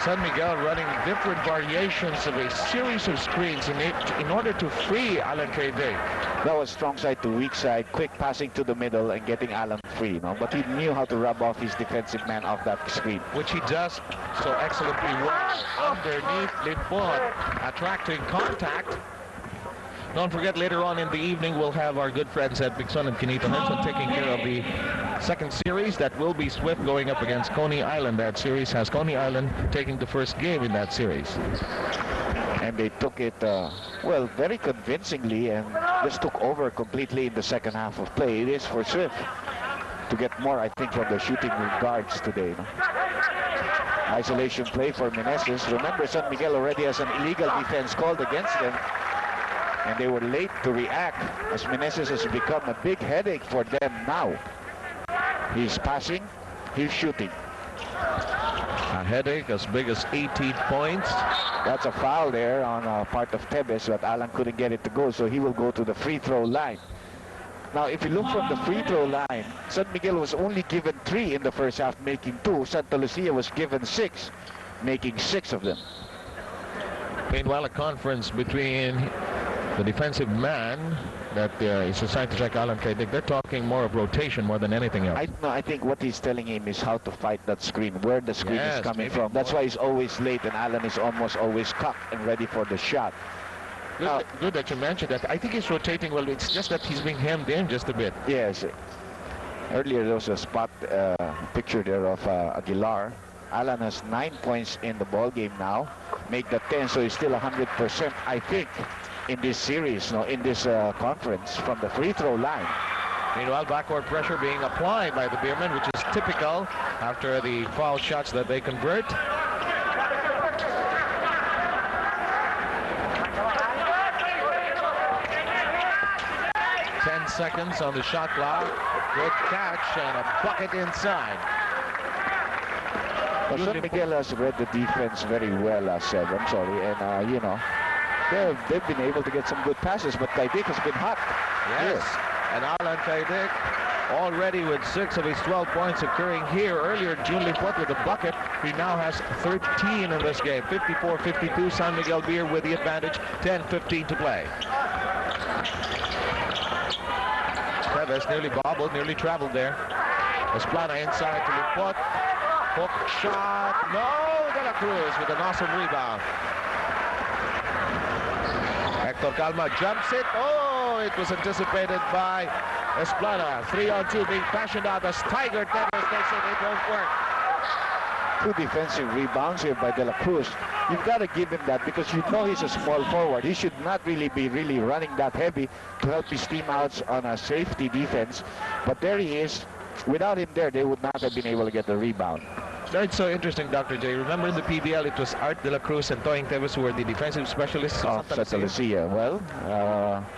San Miguel running different variations of a series of screens in order to free Allan Kaidic. That was strong side to weak side, quick passing to the middle and getting Allan free, you know? But he knew how to rub off his defensive man off that screen. Which he does so excellently well underneath Limpot, attracting contact. Don't forget, later on in the evening, we'll have our good friends at Bigson and Kinita Henson taking care of the second series. That will be Swift going up against Coney Island. That series has Coney Island taking the first game in that series. And they took it, well, very convincingly and just took over completely in the second half of play. It is for Swift to get more, I think, from the shooting guards today. No? Isolation play for Meneses. Remember, San Miguel already has an illegal defense called against them. And they were late to react as Meneses has become a big headache for them now. He's passing, he's shooting. A headache as big as 18 points. That's a foul there on part of Tebes, but Allan couldn't get it to go, so he will go to the free throw line. Now, if you look from the free throw line, San Miguel was only given 3 in the first half, making 2. Santa Lucia was given 6, making 6 of them. Meanwhile, a conference between the defensive man that is assigned to check Allan Kaidic. They're talking more of rotation more than anything else. I think what he's telling him is how to fight that screen, where the screen is coming from. That's why he's always late, and Allan is almost always cocked and ready for the shot. Good that you mentioned that. I think he's rotating well. It's just that he's being hemmed in just a bit. Yes. Earlier there was a spot picture there of Aguilar. Allan has 9 points in the ball game now. Make that 10, so he's still 100%, I think. in this series, no, in this conference from the free throw line. Meanwhile, backcourt pressure being applied by the Beermen, which is typical after the foul shots that they convert. 10 seconds on the shot clock. Good catch and a bucket inside. Well, San Miguel has read the defense very well, and you know, they've been able to get some good passes, but Kaidic has been hot. Yes, and Allan Kaidic already with 6 of his 12 points occurring here. Earlier, Limpot with a bucket. He now has 13 in this game. 54-52, San Miguel Beer with the advantage. 10-15 to play. Teves nearly bobbled, nearly traveled there. Esplana inside to Limpot. Hook shot. No, De La Cruz with an awesome rebound. Hector Calma jumps it. Oh, it was anticipated by Esplana. 3-on-2 being fashioned out as Tiger. Teves takes it. It won't work. 2 defensive rebounds here by De La Cruz. You've got to give him that because you know he's a small forward. He should not really be running that heavy to help his team out on a safety defense. But there he is. Without him there, they would not have been able to get the rebound. It's so interesting, Dr. J. Remember in the PBL, it was Art De La Cruz and Toying Teves who were the defensive specialists of Santa Lucia. Well,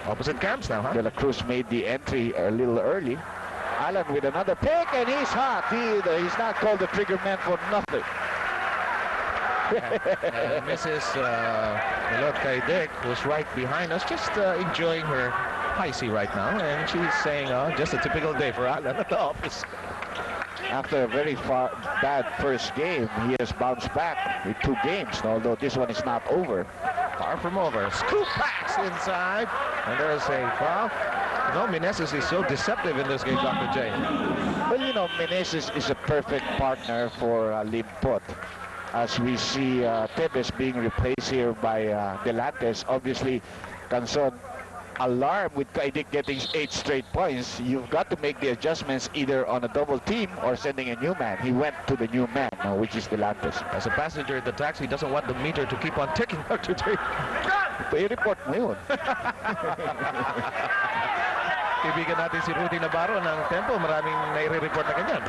opposite camps now, huh? De La Cruz made the entry a little early. Allan with another pick, and he's hot. He's not called the trigger man for nothing. Mrs. Kaidic was right behind us, just enjoying her icy right now, and she's saying, "Oh, just a typical day for Allan at the office." After a very bad first game, he has bounced back with 2 games, although this one is not over. Far from over. Scoop pass inside, and there's a foul. No, Meneses is so deceptive in this game, Dr. J. Well, you know, Meneses is a perfect partner for Limpot. As we see Teves being replaced here by Delantes, obviously, Canson alarm with Kaidic getting 8 straight points. You've got to make the adjustments either on a double team or sending a new man. He went to the new man, which is Delantes. As a passenger in the taxi, he doesn't want the meter to keep on ticking, Dr. J. I-report mo yun. Kaibigan natin si Rudy Navarro ng Tempo, maraming nai-report na ganyan.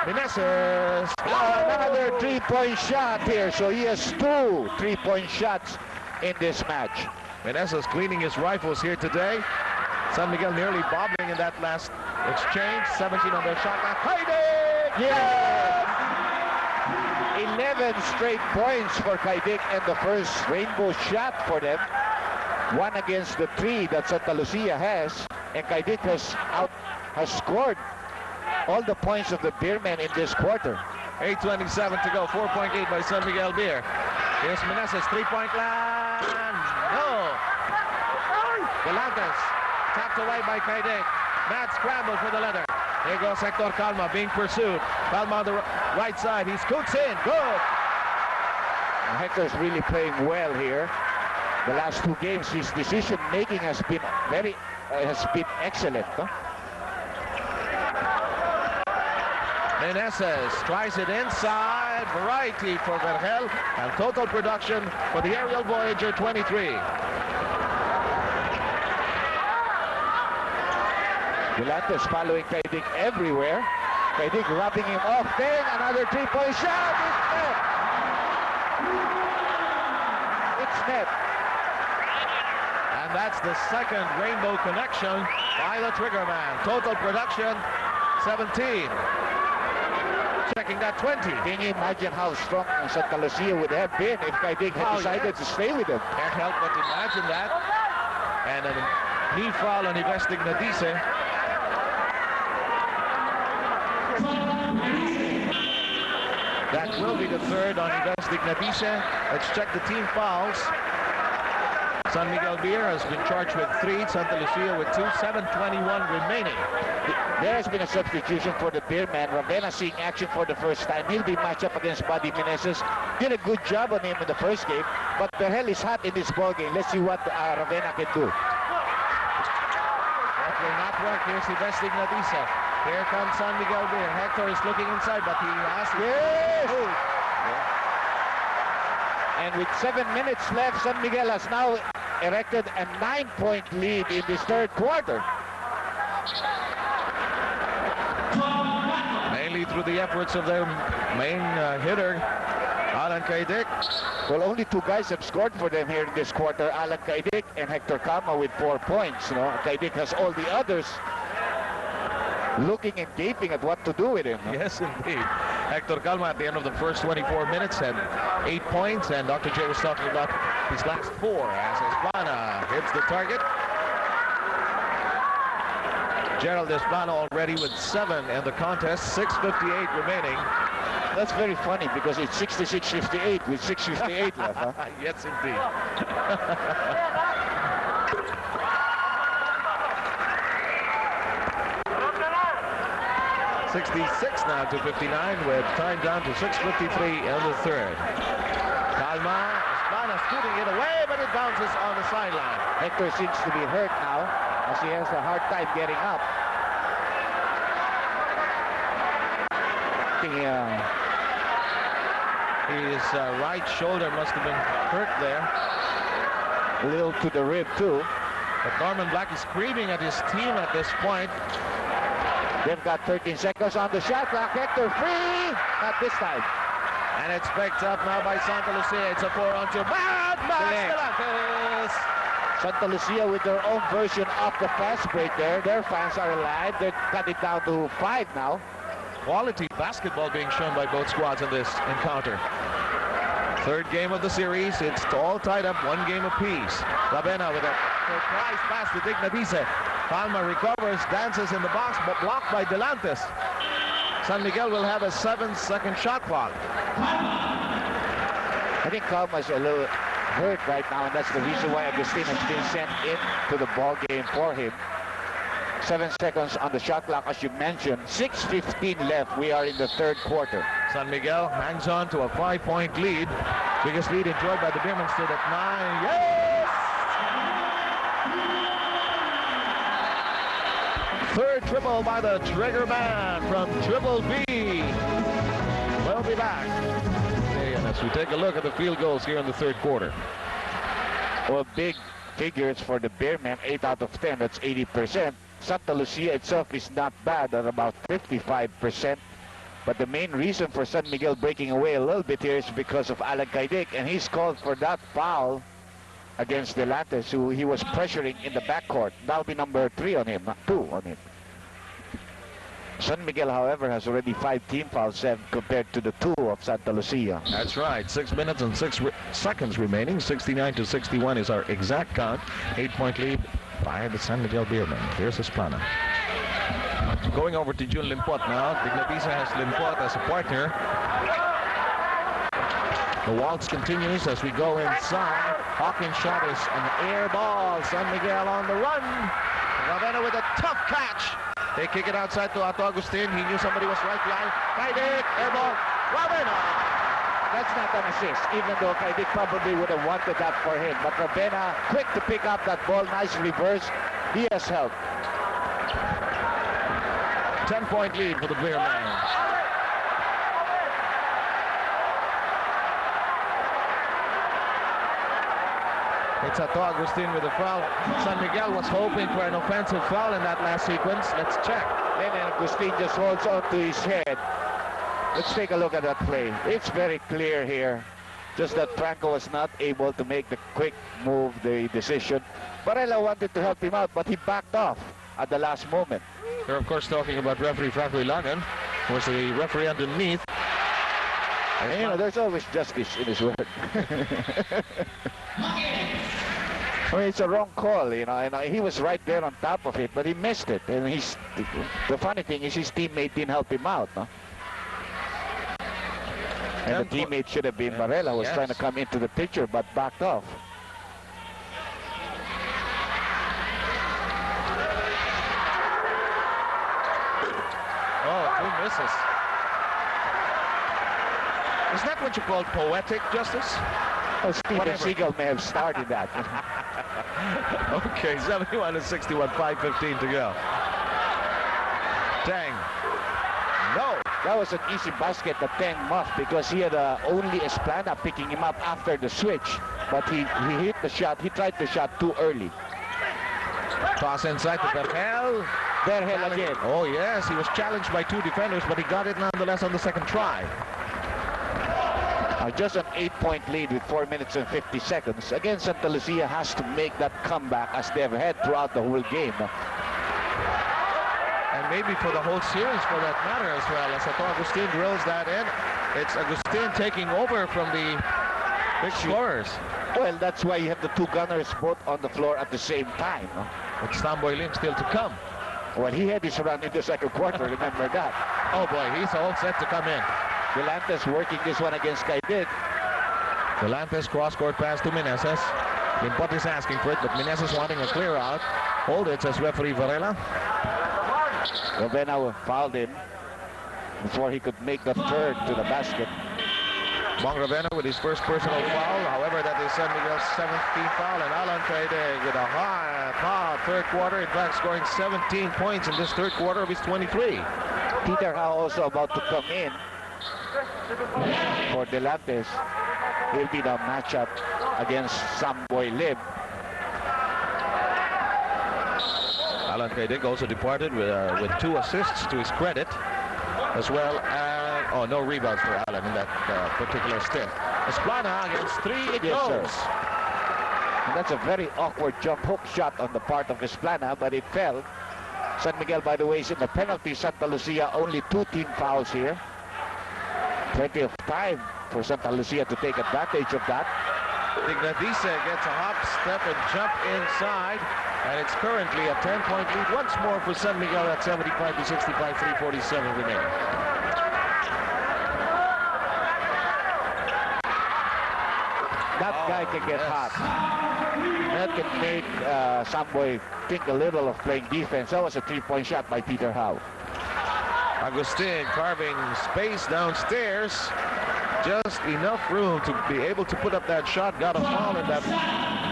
Meneses. Another 3-point shot here. So he has 2 3-point shots in this match. Meneses cleaning his rifles here today. San Miguel nearly bobbling in that last exchange. 17 on their shot. Kaidic! Yes! 11 straight points for Kaidic and the first rainbow shot for them. 1 against the 3 that Santa Lucia has. And Kaidic has scored all the points of the Beermen in this quarter. 8:27 to go. 4.8 by San Miguel Beer. Here's Meneses. 3-point land. No. Delantes. Tapped away by Kaidic. Mad scramble for the letter. Here goes Hector Calma being pursued. Calma on the right side. He scoots in. Good. Hector's really playing well here. The last 2 games, his decision making has been excellent. Huh? Meneses tries it inside. Variety for Vergel. And total production for the Aerial Voyager 23. Delantes following Kaidic everywhere. Kaidic rubbing him off. Then another 3-point shot. It's net. And that's the second rainbow connection by the trigger man. Total production 17. Checking that 20. Can you imagine how strong Santa Lucia would have been if Kaidic had decided to stay with him? Can't help but imagine that. And a knee foul on Agustin Nadise. That will be the third on Agustin Nadise. Let's check the team fouls. San Miguel Beer has been charged with 3, Santa Lucia with 2, 7:21 remaining. There has been a substitution for the Beerman. Ravena seeing action for the first time. He'll be matched up against Buddy Meneses. Did a good job on him in the first game, but Vergel is hot in this ball game. Let's see what Ravena can do. That will not work. Here's Agustin Nadise. Here comes San Miguel Beer. Hector is looking inside, but he has it. Yes! And with 7 minutes left, San Miguel has now erected a 9-point lead in this third quarter. Mainly through the efforts of their main hitter, Allan Kaidic. Well, only two guys have scored for them here in this quarter, Allan Kaidic and Hector Calma with 4 points. You know, Kaidic has all the others looking and gaping at what to do with him. No? Yes, indeed. Hector Calma at the end of the first 24 minutes had 8 points, and Dr. J was talking about his last 4 as Esplana hits the target. Gerald Esplana already with 7 in the contest, 6:58 remaining. That's very funny because it's 66-58 with 6:58 left. Huh? Yes, indeed. 66 now to 59 with time down to 6:53 in the third. Calma, Esplana scooting it away, but it bounces on the sideline. Hector seems to be hurt now as he has a hard time getting up. His right shoulder must have been hurt there. A little to the rib too. But Norman Black is screaming at his team at this point. They've got 13 seconds on the shot clock. Hector free! Not this time. And it's picked up now by Santa Lucia. It's a 4-on-2. Mad Max Santa Lucia with their own version of the fast break there. Their fans are alive. They're cut it down to 5 now. Quality basketball being shown by both squads in this encounter. Third game of the series. It's all tied up, 1 game apiece. Ravena with a surprise pass to Dignabise. Calma recovers, dances in the box, but blocked by Delantes. San Miguel will have a 7-second shot clock. I think Calma's a little hurt right now, and that's the reason why Agustin has been sent into the ball game for him. 7 seconds on the shot clock, as you mentioned. 6:15 left. We are in the third quarter. San Miguel hangs on to a 5-point lead. Biggest lead enjoyed by the Beermen stood at 9. Yes! Third triple by the trigger man from Triple B. We'll be back. Okay, and as we take a look at the field goals here in the third quarter. Well, big figures for the Beermen, 8 out of 10. That's 80%. Santa Lucia itself is not bad at about 55%. But the main reason for San Miguel breaking away a little bit here is because of Allan Kaidic, and he's called for that foul against Delantes, who he was pressuring in the backcourt. That'll be number 3 on him, not 2 on him. San Miguel, however, has already 5 team fouls compared to the 2 of Santa Lucia. That's right. 6 minutes and 6 seconds remaining. 69-61 is our exact count. 8-point lead by the San Miguel Beermen. Here's Esplana. Going over to Jun Limpot now. Dignabise has Limpot as a partner. The waltz continues as we go inside. Hawkins' shot is an air ball. San Miguel on the run. Ravena with a tough catch. They kick it outside to Agustin. He knew somebody was right behind. Kaidic, air ball. Ravena. That's not an assist, even though Kaidic probably would have wanted that for him. But Ravena, quick to pick up that ball. Nice reverse. He has helped. 10-point lead for the Beermen. It's Agustin with a foul. San Miguel was hoping for an offensive foul in that last sequence. Let's check. Then Agustin just holds on to his head. Let's take a look at that play. It's very clear here. Just that Franco was not able to make the quick move, the decision. Varela wanted to help him out, but he backed off at the last moment. They're, of course, talking about referee Franco Langan, who was the referee underneath. And, you know, there's always justice in his word. I mean, it's a wrong call, you know, and he was right there on top of it, but he missed it. And the funny thing is his teammate didn't help him out, no? And the teammate should have been Varela, was trying to come into the picture, but backed off. Oh, 2 misses. Is that what you call poetic justice? Oh, Steven Seagal may have started that. Okay, 71-61, 5:15 to go. Tang. No. That was an easy basket that Tang muffed because he had only Esplana picking him up after the switch. but he hit the shot. He tried the shot too early. Toss inside to Vergel. Vergel again. Oh yes, he was challenged by two defenders, but he got it nonetheless on the second try. Just an 8-point lead with 4 minutes and 50 seconds. Again, Santa Lucia has to make that comeback as they've had throughout the whole game. And maybe for the whole series for that matter as well. As Agustin drills that in, it's Agustin taking over from the big scorers. Well, that's why you have the two gunners both on the floor at the same time. With Samboy Lim still to come. Well, he had his run in the second quarter, remember that. Oh boy, he's all set to come in. Delantes working this one against Caidic. Delantes cross-court pass to Meneses. Limpot is asking for it, but Meneses wanting a clear out. Hold it, says referee Varela. Ravena fouled him before he could make the third to the basket. Bong Ravena with his first personal foul. However, that is San Miguel's 17th foul. And Allan Caidic with a high third quarter. In fact, scoring 17 points in this third quarter of his 23. Peter Howe also about to come in for Delantes. Will be the matchup against Samboy Lim. Allan Caidic also departed with 2 assists to his credit, as well as, oh, no rebounds for Allan in that particular stint. Esplana against 3, it goes. And that's a very awkward jump hook shot on the part of Esplana, but it fell. San Miguel, by the way, is in the penalty. Santa Lucia, only 2 team fouls here. Plenty of time for Santa Lucia to take advantage of that. Ignatice gets a hop, step, and jump inside. And it's currently a 10-point lead once more for San Miguel at 75 to 65, 3:47 remaining. That guy can get hot. That can make Samboy think a little of playing defense. That was a 3-point shot by Peter Howe. Agustin carving space downstairs. Just enough room to be able to put up that shot. Got a foul in that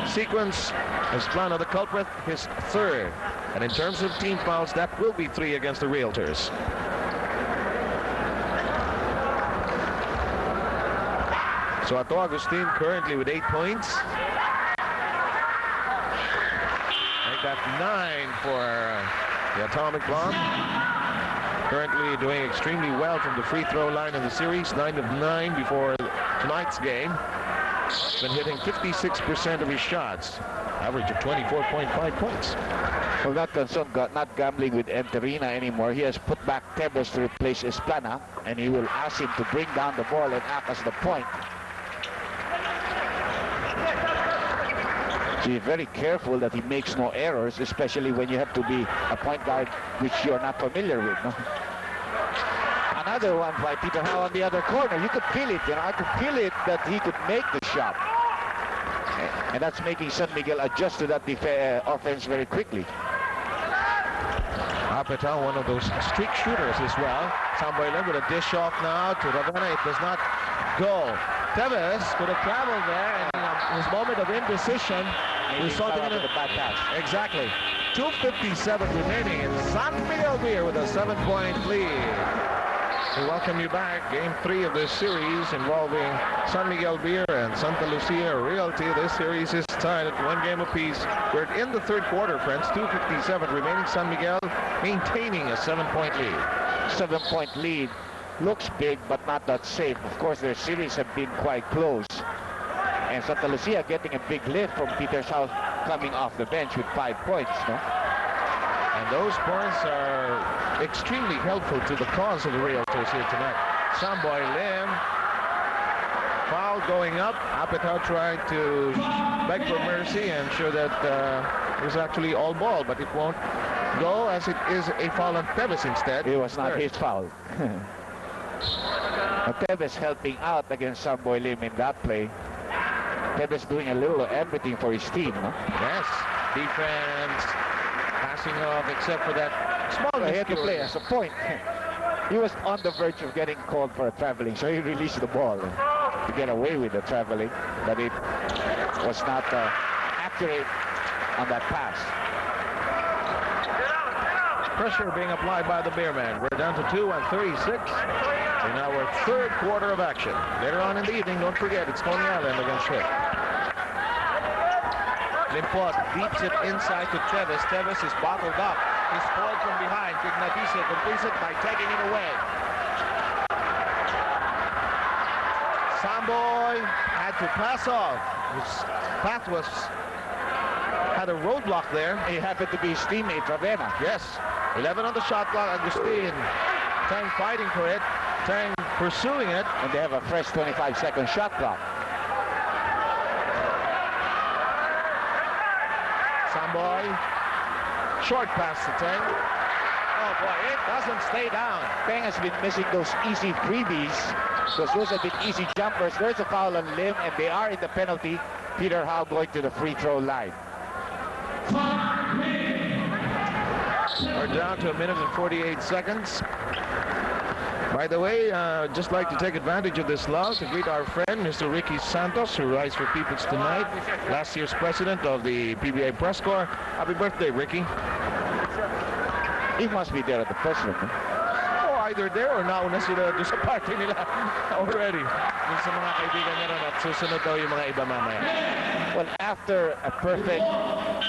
sequence. Esplana the culprit, his third. And in terms of team fouls, that will be 3 against the Realtors. So Agustin currently with 8 points. Make that 9 for the atomic bomb. Currently doing extremely well from the free throw line in the series. 9 of 9 before tonight's game. Been hitting 56% of his shots. Average of 24.5 points. Well, not concerned, not gambling with Enterina anymore. He has put back Tebes to replace Esplana, and he will ask him to bring down the ball and act as the point. So he's very careful that he makes no errors, especially when you have to be a point guard which you're not familiar with. No? Another one by Peter Howe on the other corner. You could feel it, you know. I could feel it that he could make the shot. And that's making San Miguel adjust to that offense very quickly. Apatow, one of those streak shooters as well. Samboy Lim with a dish off now to Ravena. It does not go. Tevez could have traveled there, and in his moment of indecision, resulting in a bad pass. Exactly. 2:57 remaining, and San Miguel Beer with a 7-point lead. We welcome you back. Game 3 of this series involving San Miguel Beer and Santa Lucia Realty. This series is tied at 1 game apiece. We're in the third quarter, friends. 2:57 remaining. San Miguel maintaining a 7-point lead. 7-point lead. Looks big, but not that safe. Of course, their series have been quite close. And Santa Lucia getting a big lift from Peter Howe coming off the bench with 5 points. No? And those points are extremely helpful to the cause of the Realtors here tonight. Samboy Lim, foul going up. Apatow tried to beg for mercy and show that it was actually all ball, but it won't go as it is a foul on Tevez instead. It was not his foul. Tevez helping out against Samboy Lim in that play. Tevez doing a little of everything for his team. No? Yes, defense, passing off, except for that small he had to play as a point. He was on the verge of getting called for a traveling, so he released the ball to get away with the traveling, but it was not accurate on that pass. Pressure being applied by the Beermen. We're down to 2:36 in our third quarter of action. Later on in the evening, don't forget, it's Tony Allen against Schmidt. Limpot beats it inside to Teves. Teves is bottled up. He's spoiled from behind. Ignatius completes it by taking it away. Samboy had to pass off. His path had a roadblock there. He happened to be his teammate, Ravena. Yes. 11 on the shot clock. Agustin. Tang fighting for it. Tang pursuing it. And they have a fresh 25-second shot clock. Samboy. Short pass to Tang. Oh boy, it doesn't stay down. Tang has been missing those easy freebies because those have been easy jumpers. There's a foul on Lim, and they are in the penalty. Peter Howe going to the free throw line. We're down to 1 minute and 48 seconds. By the way, just like to take advantage of this lull to greet our friend, Mr. Ricky Santos, who writes for People's Tonight, last year's president of the PBA Press Corps. Happy birthday, Ricky. He must be there at the press room. Oh, either there or nauna sila doon sa party nila already. Yung sa mga kaibigan niya ron at susunod daw yung mga iba mamaya. Well, after a perfect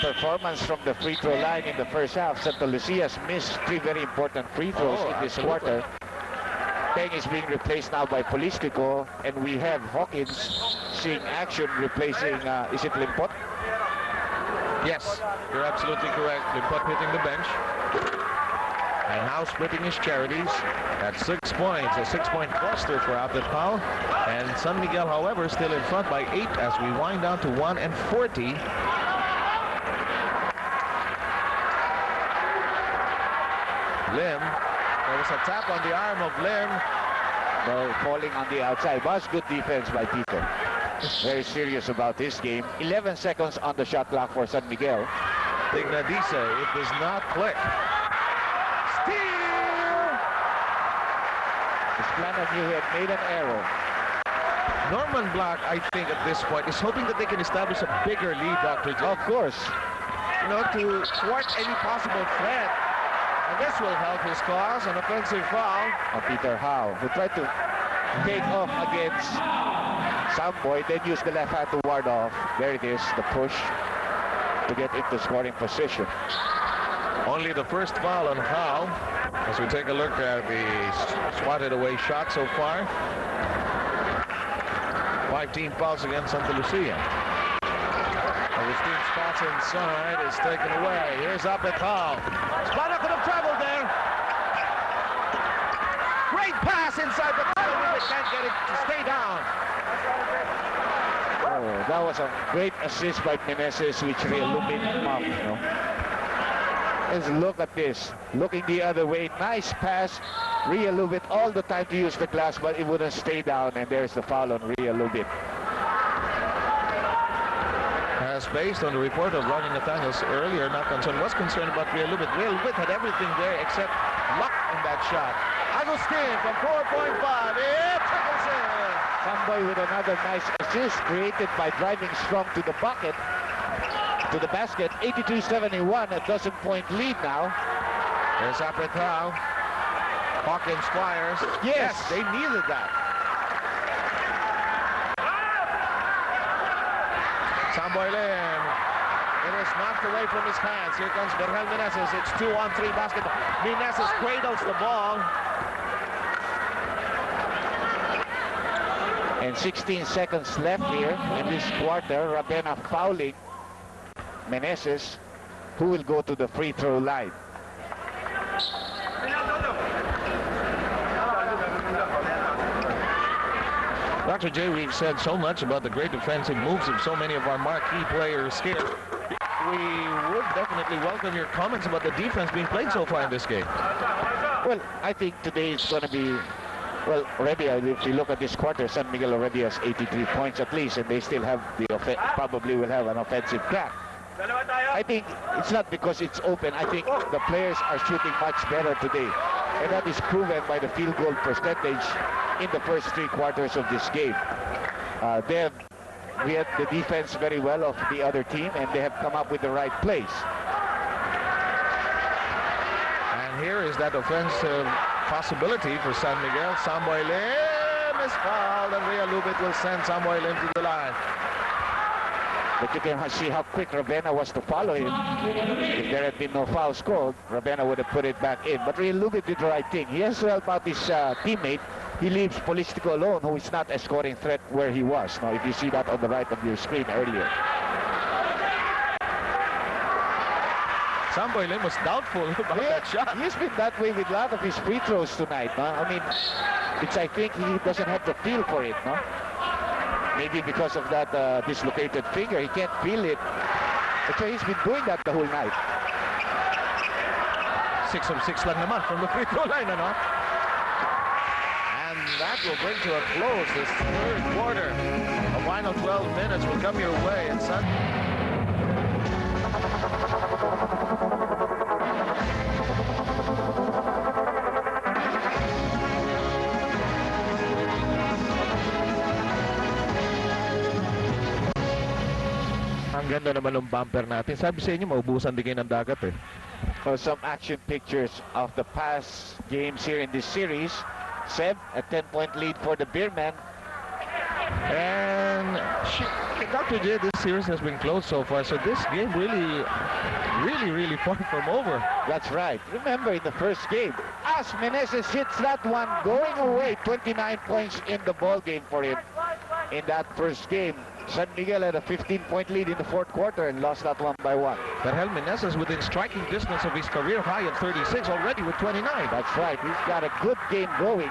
performance from the free throw line in the first half, Santa Lucia's missed 3 very important free throws in this quarter. Tang is being replaced now by Polistico, and we have Hawkins seeing action replacing, is it Limpot? Yes, you're absolutely correct. Limpot hitting the bench. And Howe splitting his charities at 6 points. A 6-point cluster for Outlet Howe. And San Miguel, however, still in front by 8 as we wind down to 1 and 40. Lim. There was a tap on the arm of Lim. Well, falling on the outside. Was good defense by Tito. Very serious this game. 11 seconds on the shot clock for San Miguel. Ignatius, it does not click. Steal! Esplana knew he had made an error. Norman Black, I think, at this point, is hoping that they can establish a bigger lead, Dr. J. Of course. You know, to thwart any possible threat. And this will help his cause, an offensive foul. Peter Howe, who tried to take off against Samboy, then used the left hand to ward off. There it is, the push to get into scoring position. Only the first foul on Howe, as we take a look at the swatted away shot so far. 5 team fouls against Santa Lucia. Agustin spots inside, is taken away. Here's up at Howe. Spada could have traveled there. Great pass inside the corner. They can't get it to stay down. Oh, that was a great assist by Meneses, which re-illuminated up, you know. Let's look at this. Looking the other way. Nice pass. Ria Lubit all the time to use the glass, but it wouldn't stay down, and there's the foul on Ria Lubit. As based on the report of Ronnie Nathaniels earlier, not concerned, was concerned about Ria Lubit. Ria Lubit had everything there except luck in that shot. Agustin from 4.5. It trickles in. Samboy with another nice assist created by driving strong to the bucket, to the basket. 82-71, a dozen-point lead now. There's Apretao. Hawkins fires. Yes, they needed that. Samboy Lim. It is knocked away from his hands. Here comes Vergel Meneses. It's 2-on-3 basketball. Meneses cradles the ball. And 16 seconds left here in this quarter. Ravena fouling Meneses, who will go to the free throw line. Dr. J, we've said so much about the great defensive moves of so many of our marquee players here. We would definitely welcome your comments about the defense being played so far in this game. Well, I think today it's going to be, well, already if you look at this quarter, San Miguel already has 83 points at least, and they still have probably will have an offensive crack. I think it's not because it's open. I think the players are shooting much better today, and that is proven by the field goal percentage in the first 3 quarters of this game. They have read the defense very well of the other team, and they have come up with the right plays. And here is that offensive possibility for San Miguel. Samboy Lim is fouled, and Ria Lubit will send Samboy Lim to the line. But you can see how quick Ravena was to follow him. If there had been no fouls called, Ravena would have put it back in. But Realtors did the right thing. He has to help out his teammate. He leaves Politico alone, who is not a scoring threat where he was. Now, if you see that on the right of your screen earlier. Samboy was doubtful about that shot. He's been that way with a lot of his free throws tonight. No? I mean, I think he doesn't have the feel for it. No? Maybe because of that dislocated finger, he can't feel it. So he's been doing that the whole night. 6 of 6 lang naman from the free throw line, ano? And that will bring to a close this third quarter. The final 12 minutes will come your way. And ang ganda naman ng bumper natin. Sabi sa inyo, maubusan din kayo ng dagat eh. Some action pictures of the past games here in this series. Seb, a 10-point lead for the Beermen. And Dr. J, this series has been close so far, so this game really far from over. That's right. Remember in the first game, as Meneses hits that one going away, 29 points in the ball game for him in that first game. San Miguel had a 15-point lead in the fourth quarter and lost that one by 1. Vergel Meneses within striking distance of his career high at 36 already with 29. That's right. He's got a good game going.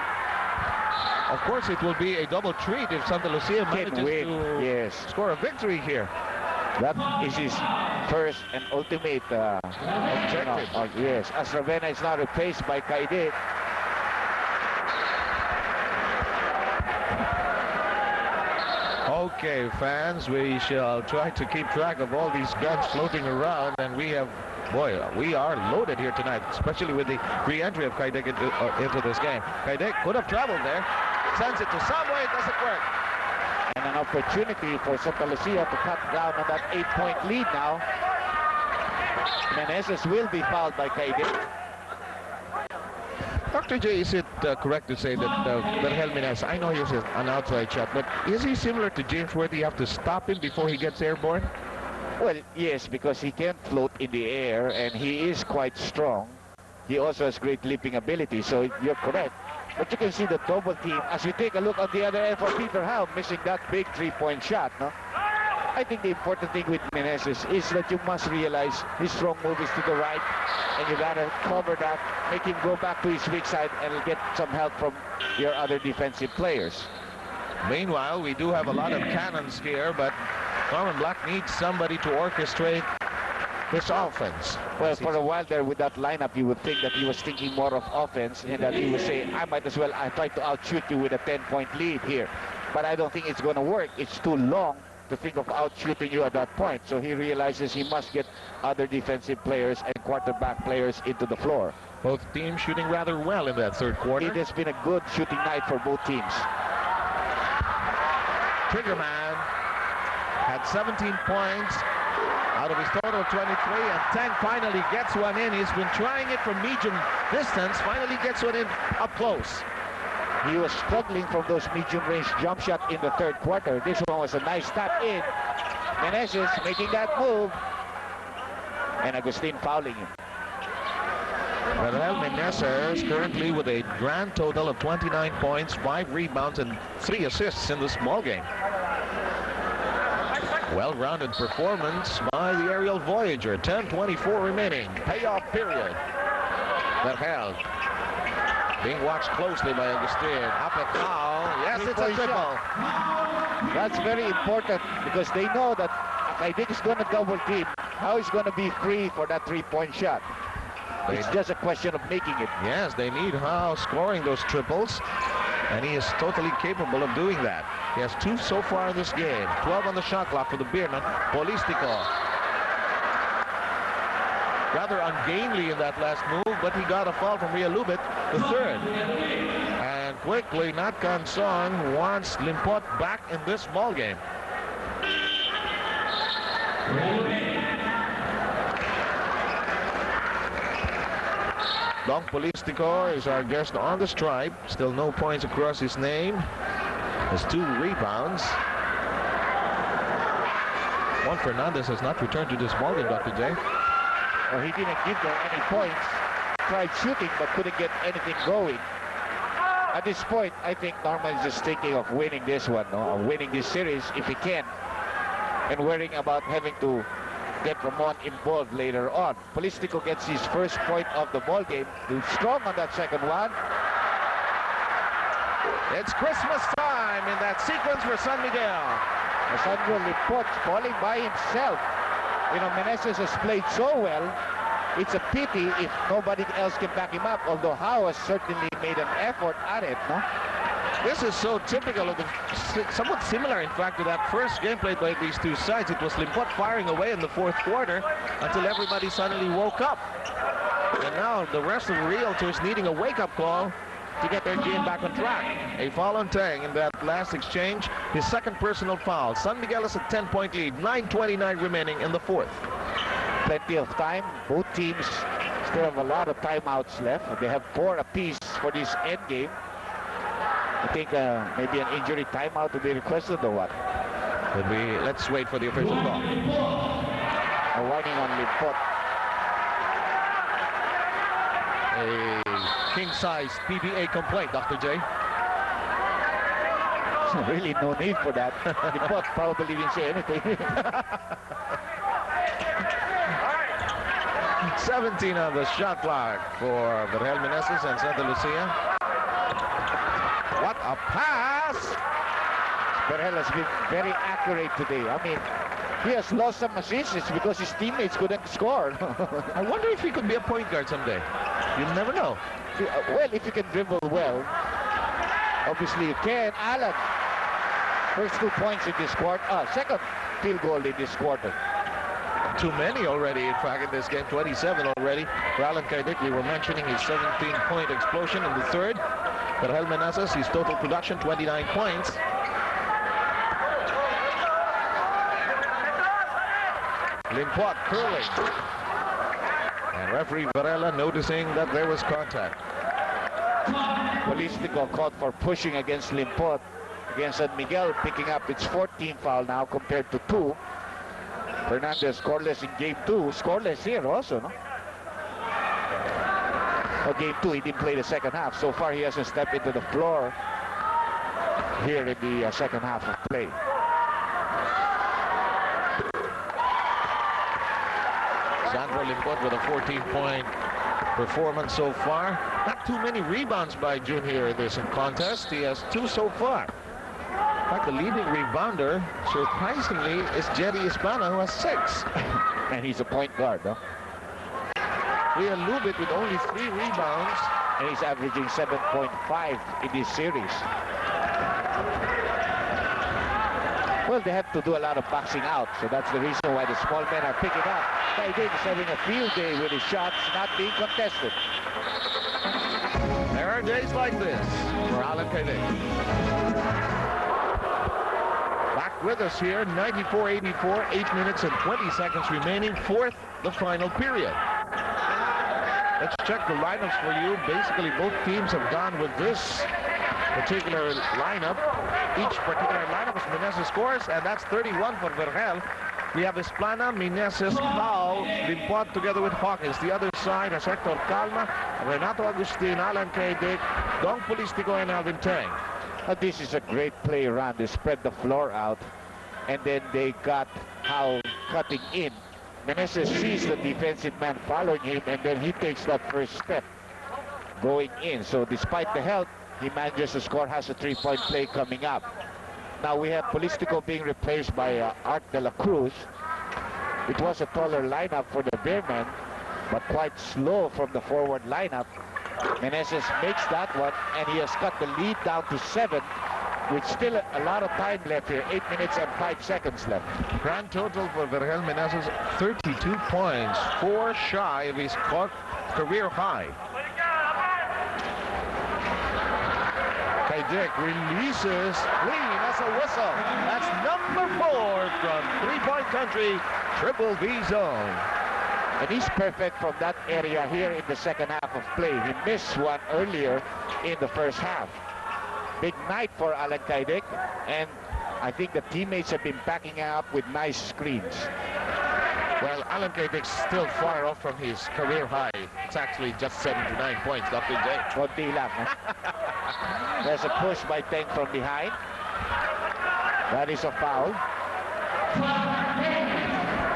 Of course, it will be a double treat if Santa Lucia manages to score a victory here. That is his first and ultimate objective. Yes, as Ravena is now replaced by Kaidic. Okay, fans, we shall try to keep track of all these guns floating around, and we have, boy, we are loaded here tonight, especially with the re-entry of Kaidic into this game. Kaidic could have traveled there, sends it to Samboy, it doesn't work. And an opportunity for Santa Lucia to cut down on that 8-point lead now. Meneses will be fouled by Kaidic. Dr. J, is it correct to say that Vergel Meneses, I know he's an outside shot, but is he similar to James where you have to stop him before he gets airborne? Well, yes, because he can float in the air and he is quite strong. He also has great leaping ability, so you're correct. But you can see the double team as we take a look on the other end for Peter Helm missing that big 3-point shot. No? I think the important thing with Meneses is that you must realize his strong move is to the right, and you gotta cover that, make him go back to his weak side and get some help from your other defensive players. Meanwhile, we do have a lot of cannons here, but Norman Black needs somebody to orchestrate this offense. Well, for a while there with that lineup, you would think that he was thinking more of offense and that he would say, I might as well try to outshoot you with a 10-point lead here. But I don't think it's going to work. It's too long to think of outshooting you at that point. So he realizes he must get other defensive players and quarterback players into the floor. Both teams shooting rather well in that third quarter. It has been a good shooting night for both teams. Triggerman had 17 points out of his total of 23, and Tang finally gets one in. He's been trying it from medium distance, finally gets one in up close. He was struggling from those medium-range jump shots in the third quarter. This one was a nice tap in. Meneses making that move. And Agustin fouling him. Vergel Meneses currently with a grand total of 29 points, 5 rebounds, and 3 assists in this ball game. Well-rounded performance by the aerial Voyager. 10:24 remaining. Payoff period. Vergel being watched closely by Agustin. Up and foul. Yes, it's a triple. That's very important because they know that Kaidic is going to double team. How he's going to be free for that 3-point shot. It's just a question of making it. Yes, they need Howe scoring those triples, and he is totally capable of doing that. He has 2 so far in this game. 12 on the shot clock for the Beermen. Politico. Rather ungainly in that last move, but he got a foul from Realtors, the third. And quickly, Nat Kansong wants Limpot back in this ball game. Don Politico is our guest on the stripe. Still no points across his name. Has 2 rebounds. Juan Fernandez has not returned to this ballgame, Dr. J. Well, he didn't give them any points. Tried shooting but couldn't get anything going. At this point, I think Norman is just thinking of winning this one, no? Of winning this series if he can, and worrying about having to get Ramon involved later on. Polistico gets his first point of the ball game. He's strong on that second one. It's Christmas time in that sequence for San Miguel. Sandro Limpot falling by himself. You know, Meneses has played so well. It's a pity if nobody else can back him up, although Howe has certainly made an effort at it, no? This is so typical of the, somewhat similar, in fact, to that first game played by these two sides. It was Limpot firing away in the fourth quarter until everybody suddenly woke up. And now the rest of the Realtors needing a wake-up call to get their game back on track. A foul on Tang in that last exchange, his second personal foul. San Miguel has a 10-point lead, 9:29 remaining in the fourth. Plenty of time. Both teams still have a lot of timeouts left. They have 4 apiece for this end game. I think maybe an injury timeout to be requested or what? Let's wait for the official call. A warning on Limpot. A king-size PBA complaint, Dr. J. Really no need for that. Limpot probably didn't say anything. 17 on the shot clock for Vergel, Meneses and Santa Lucia. What a pass! Vergel has been very accurate today. I mean, he has lost some assists because his teammates couldn't score. I wonder if he could be a point guard someday. You'll never know. Well, if you can dribble well, obviously you can. Allan, first 2 points in this quarter. Second field goal in this quarter. Too many already, in fact, in this game. 27 already. For Allan Kaidic, we were mentioning his 17-point explosion in the third. Vergel, Meneses, his total production, 29 points. Limpot curling. And referee Varela noticing that there was contact. Polistico caught for pushing against Limpot. Against San Miguel, picking up its 14th foul now compared to 2. Fernandez scoreless in game 2. Scoreless here also, no? Game 2, he didn't play the second half. So far, he hasn't stepped into the floor here in the second half of play. Sandro Limpot with a 14-point performance so far. Not too many rebounds by Junior in this contest. He has 2 so far. In fact, the leading rebounder, surprisingly, is Jerry Hispana, who has 6. And he's a point guard, no? Ria Lubit with only 3 rebounds. And he's averaging 7.5 in this series. Well, they have to do a lot of boxing out, so that's the reason why the small men are picking up. Kaidic is having a field day with his shots not being contested. There are days like this for Allan Kaidic. Back with us here, 94-84, 8 minutes and 20 seconds remaining. Fourth, the final period. Let's check the lineups for you. Basically, both teams have gone with this particular lineup. Each particular lineup is Meneses scores, and that's 31 for Vergel. We have Esplana, Meneses, Howe, Limpot together with Hawkins. The other side has Hector Calma, Renato Agustin, Allan Kaidic, Dong Polistico, and Alvin Tang. This is a great play run. They spread the floor out, and then they got Howe cutting in. Meneses sees the defensive man following him, and then he takes that first step going in. So despite the help, he manages to score, has a 3-point play coming up. Now we have Polistico being replaced by Art de la Cruz. It was a taller lineup for the Beermen, but quite slow from the forward lineup. Meneses makes that one, and he has cut the lead down to 7, with still a lot of time left here. 8 minutes and 5 seconds left. Grand total for Vergel, Meneses, 32 points, 4 shy of his career high. Kaidic releases clean as a whistle. That's number 4 from 3-point country, Triple B zone. And he's perfect from that area here in the second half of play. He missed one earlier in the first half. Big night for Allan Kaidic, and I think the teammates have been backing up with nice screens. Well, Allan Kaidic's still far off from his career high. It's actually just 79 points, Dr. J. Konti lang. There's a push by Teng from behind. That is a foul.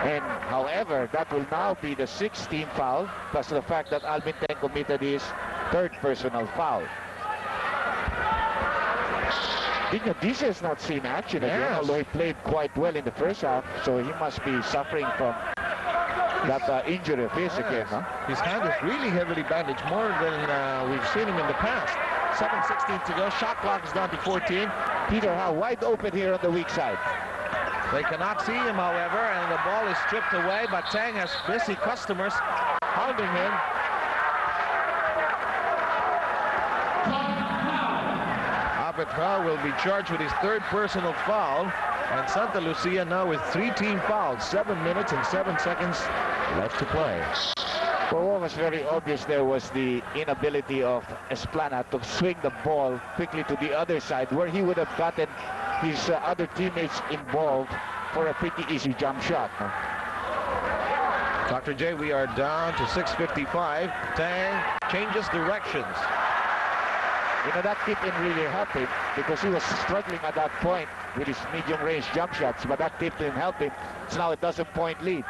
And however, that will now be the 16th foul, plus the fact that Alvin Teng committed his third personal foul. This has not seen action again, although he played quite well in the first half, so he must be suffering from that injury of his again. Huh? His hand is really heavily bandaged, more than we've seen him in the past. 7:16 to go, shot clock is down to 14. Peter Howe wide open here on the weak side. They cannot see him, however, and the ball is stripped away, but Teng has busy customers hounding him. Howe will be charged with his third personal foul, and Santa Lucia now with 3 team fouls. 7 minutes and 7 seconds left to play. Well, what was very obvious there was the inability of Esplana to swing the ball quickly to the other side, where he would have gotten his other teammates involved for a pretty easy jump shot. Dr. J, we are down to 6:55. Teng changes directions. You know, that tip didn't really help him because he was struggling at that point with his medium-range jump shots, but that tip didn't help him. So now it does a point lead.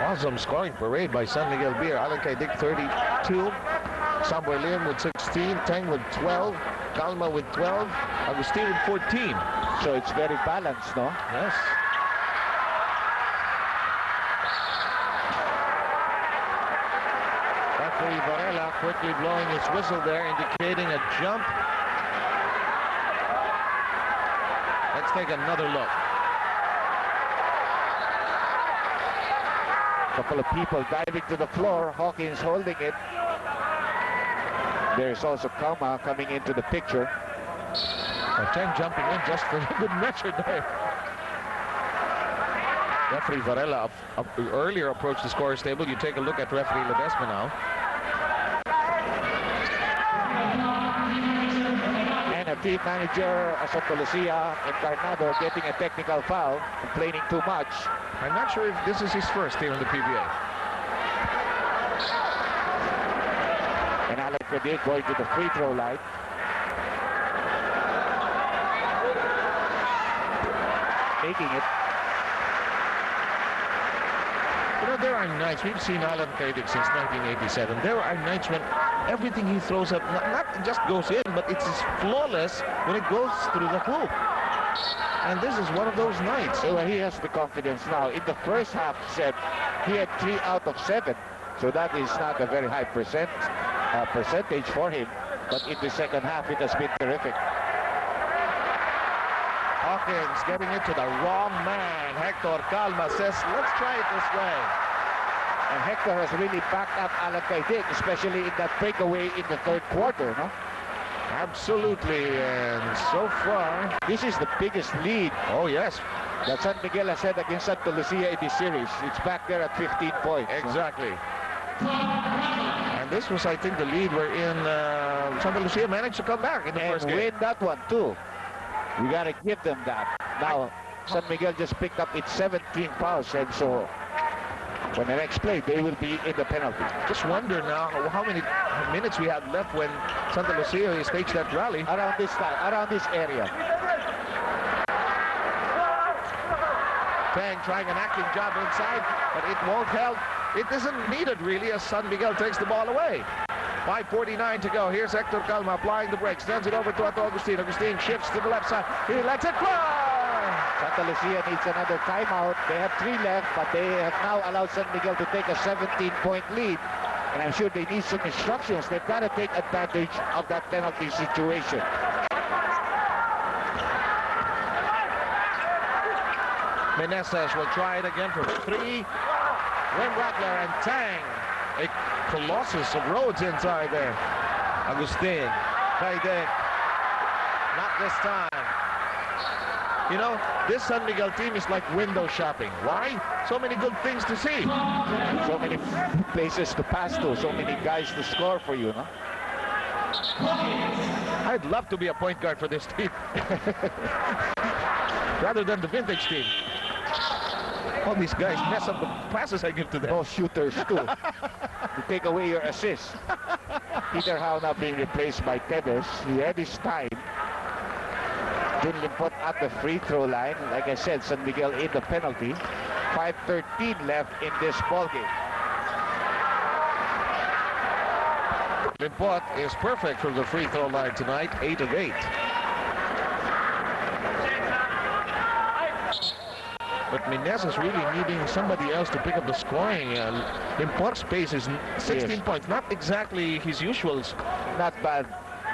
Awesome scoring parade by San Miguel Beer. Allan Kaidic 32, Samboy with 16, Teng with 12, Calma with 12, Agustin with 14. So it's very balanced, no? Yes. Referee Varela quickly blowing his whistle there, indicating a jump. Let's take another look. Couple of people diving to the floor. Hawkins holding it. There's also Kama coming into the picture. Teng jumping in just for a good measure there. Referee Varela earlier approached the scorer's table. You take a look at referee Ledesma now. And a team manager, Santa Lucia, Encarnado, getting a technical foul, complaining too much. I'm not sure if this is his first here in the PBA. And Allan Kaidic going to the free throw line. Making it. You know, there are nights, we've seen Allan Kaidic since 1987. There are nights when everything he throws up, not just goes in, but it's flawless when it goes through the hoop. And this is one of those nights. Well, he has the confidence now. In the first half, he said he had 3 out of 7. So that is not a very high percentage for him. But in the second half, it has been terrific. Hawkins getting it to the wrong man. Hector Calma says, let's try it this way. And Hector has really backed up Allan Kaidic, especially in that breakaway in the third quarter, no? Absolutely, and so far, this is the biggest lead. Oh, yes. That San Miguel has had against Santa Lucia in this series. It's back there at 15 points. Exactly. And this was, I think, the lead wherein Santa Lucia managed to come back in the first game. And win that one, too. We got to give them that. Now, San Miguel just picked up its 17 fouls, and so when the next play, they will be in the penalty. Just wonder now how many minutes we have left when Santa Lucia staged that rally. Around this time, around this area. Teng trying an acting job inside, but it won't help. It isn't needed really as San Miguel takes the ball away. 5:49 to go. Here's Hector Calma applying the brakes. Sends it over to Agustin. Agustin shifts to the left side. He lets it fly. Santa Lucia needs another timeout. They have 3 left, but they have now allowed San Miguel to take a 17-point lead. And I'm sure they need some instructions. They've got to take advantage of that penalty situation. Meneses will try it again for 3. Rim Rattler and Teng. A colossus of roads inside there. Agustin, Kaidic. Not this time. You know, this San Miguel team is like window shopping. Why? So many good things to see. So many places to pass to. So many guys to score for you, no? I'd love to be a point guard for this team. rather than the vintage team. All these guys mess up the passes I give to them. Both shooters too. You take away your assist. Peter Howe now being replaced by Tevez. He had his time. Limpot at the free throw line. Like I said, San Miguel in the penalty. 5:13 left in this ballgame. Limpot is perfect from the free throw line tonight, 8 of 8. But Meneses is really needing somebody else to pick up the scoring. Limpot's pace is 16 points, not exactly his usuals. Not bad,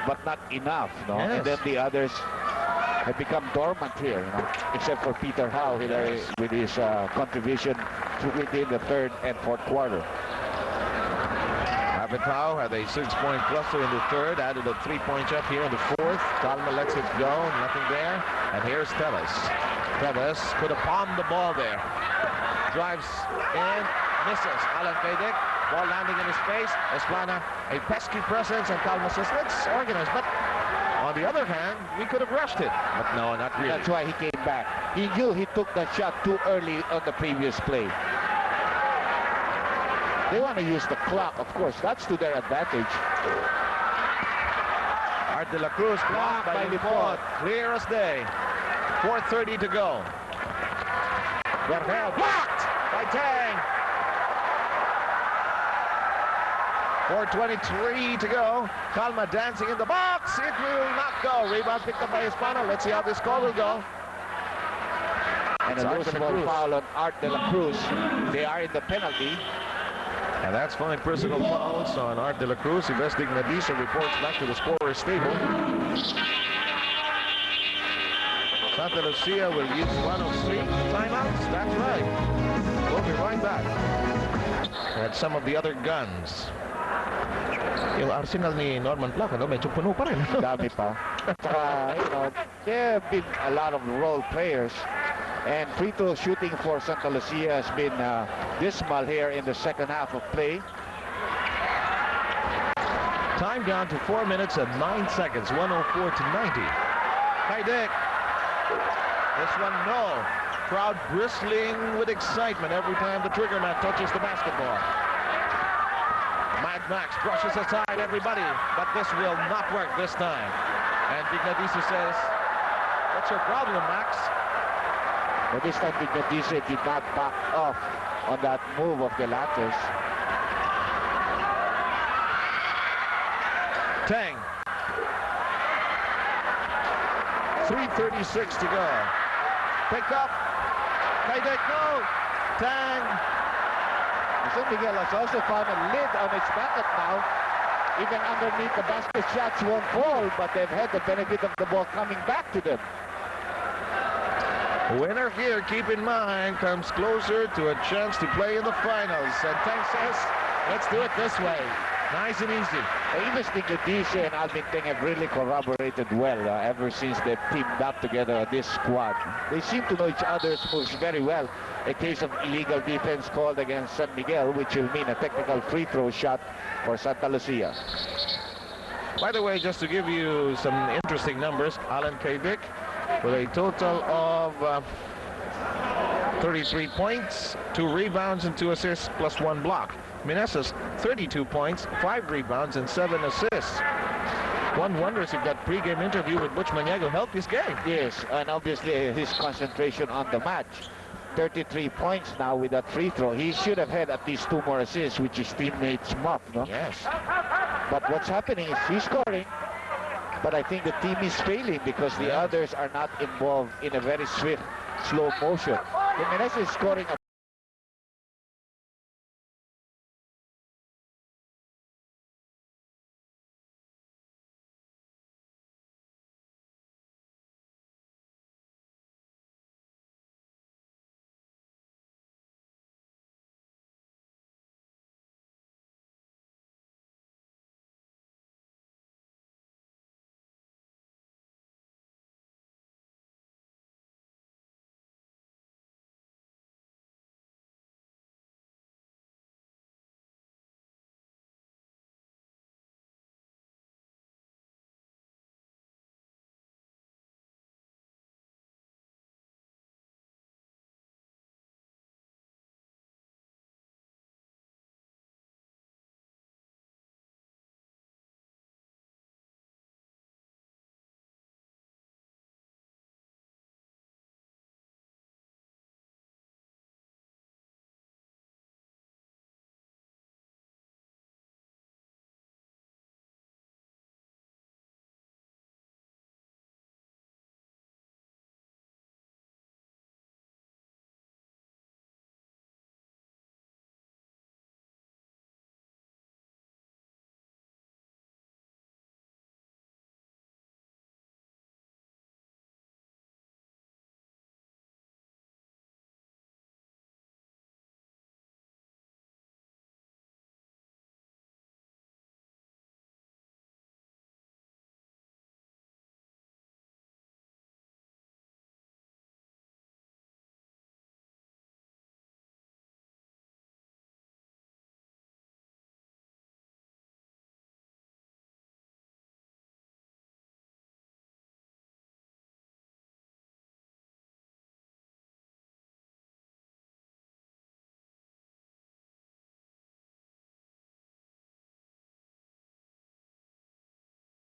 but not enough, no? Yes. And then the others have become dormant here, you know, except for Peter Howe with his contribution within the third and fourth quarter. Howe had a 6-point cluster in the third, added a 3-point shot here in the fourth. Calma lets it go, nothing there. And here's Tevez. Tevez could have palmed the ball there. Drives and misses. Allan Kaidic, ball landing in his face. Esplana, a pesky presence, and Calma says, let's organize. But on the other hand, we could have rushed it. But no, not really. That's why he came back. He knew he took that shot too early on the previous play. They want to use the clock, of course. That's to their advantage. Art de la Cruz blocked by Limpot. Clear as day. 4:30 to go. Vergel blocked by Tang. 4:23 to go. Calma dancing in the box. It will not go. Rebound picked up by Hispano. Let's see how this call will go. And a loose ball foul on Art de la Cruz. They are in the penalty. And that's 5 personal fouls on Art de la Cruz. Investing Nadisa reports back to the scorer's table. Santa Lucia will use one of 3 timeouts. That's right. We'll be right back. And some of the other guns. Yung Arsenal ni Norman Plata, no? Medyo puno pa rin. Dami pa. You know, there have been a lot of role players. And free throw shooting for Santa Lucia has been dismal here in the second half of play. Time down to 4 minutes and 9 seconds, 104 to 90. Kaidic. This one, no. Crowd bristling with excitement every time the trigger man touches the basketball. Mad Max brushes aside everybody, but this will not work this time. And Bignadisa says, what's your problem, Max? But this time Bignadisa did not back off on that move of the Lattes. Tang. 3:36 to go. Picked up. Kaidic, no. Tang. San Miguel has also found a lid on its bucket now. Even underneath the basket, shots won't fall, but they've had the benefit of the ball coming back to them. Winner here, keep in mind, comes closer to a chance to play in the finals. And Tang says, let's do it this way. Nice and easy. Even Bignadisa and Alvin Teng have really corroborated well ever since they've teamed up together on this squad. They seem to know each other's moves very well. A case of illegal defense called against San Miguel, which will mean a technical free throw shot for Santa Lucia. By the way, just to give you some interesting numbers, Allan Kaidic with a total of 33 points, 2 rebounds and 2 assists plus 1 block. Meneses, 32 points, 5 rebounds and 7 assists. One wonders if that pregame interview with Butch Maniago helped his game. Yes, and obviously his concentration on the match. 33 points now with that free throw. He should have had at least 2 more assists, which his teammates mocked, no? Yes. But what's happening is he's scoring, but I think the team is failing because the others are not involved in a very swift, slow motion. Meneses is scoring a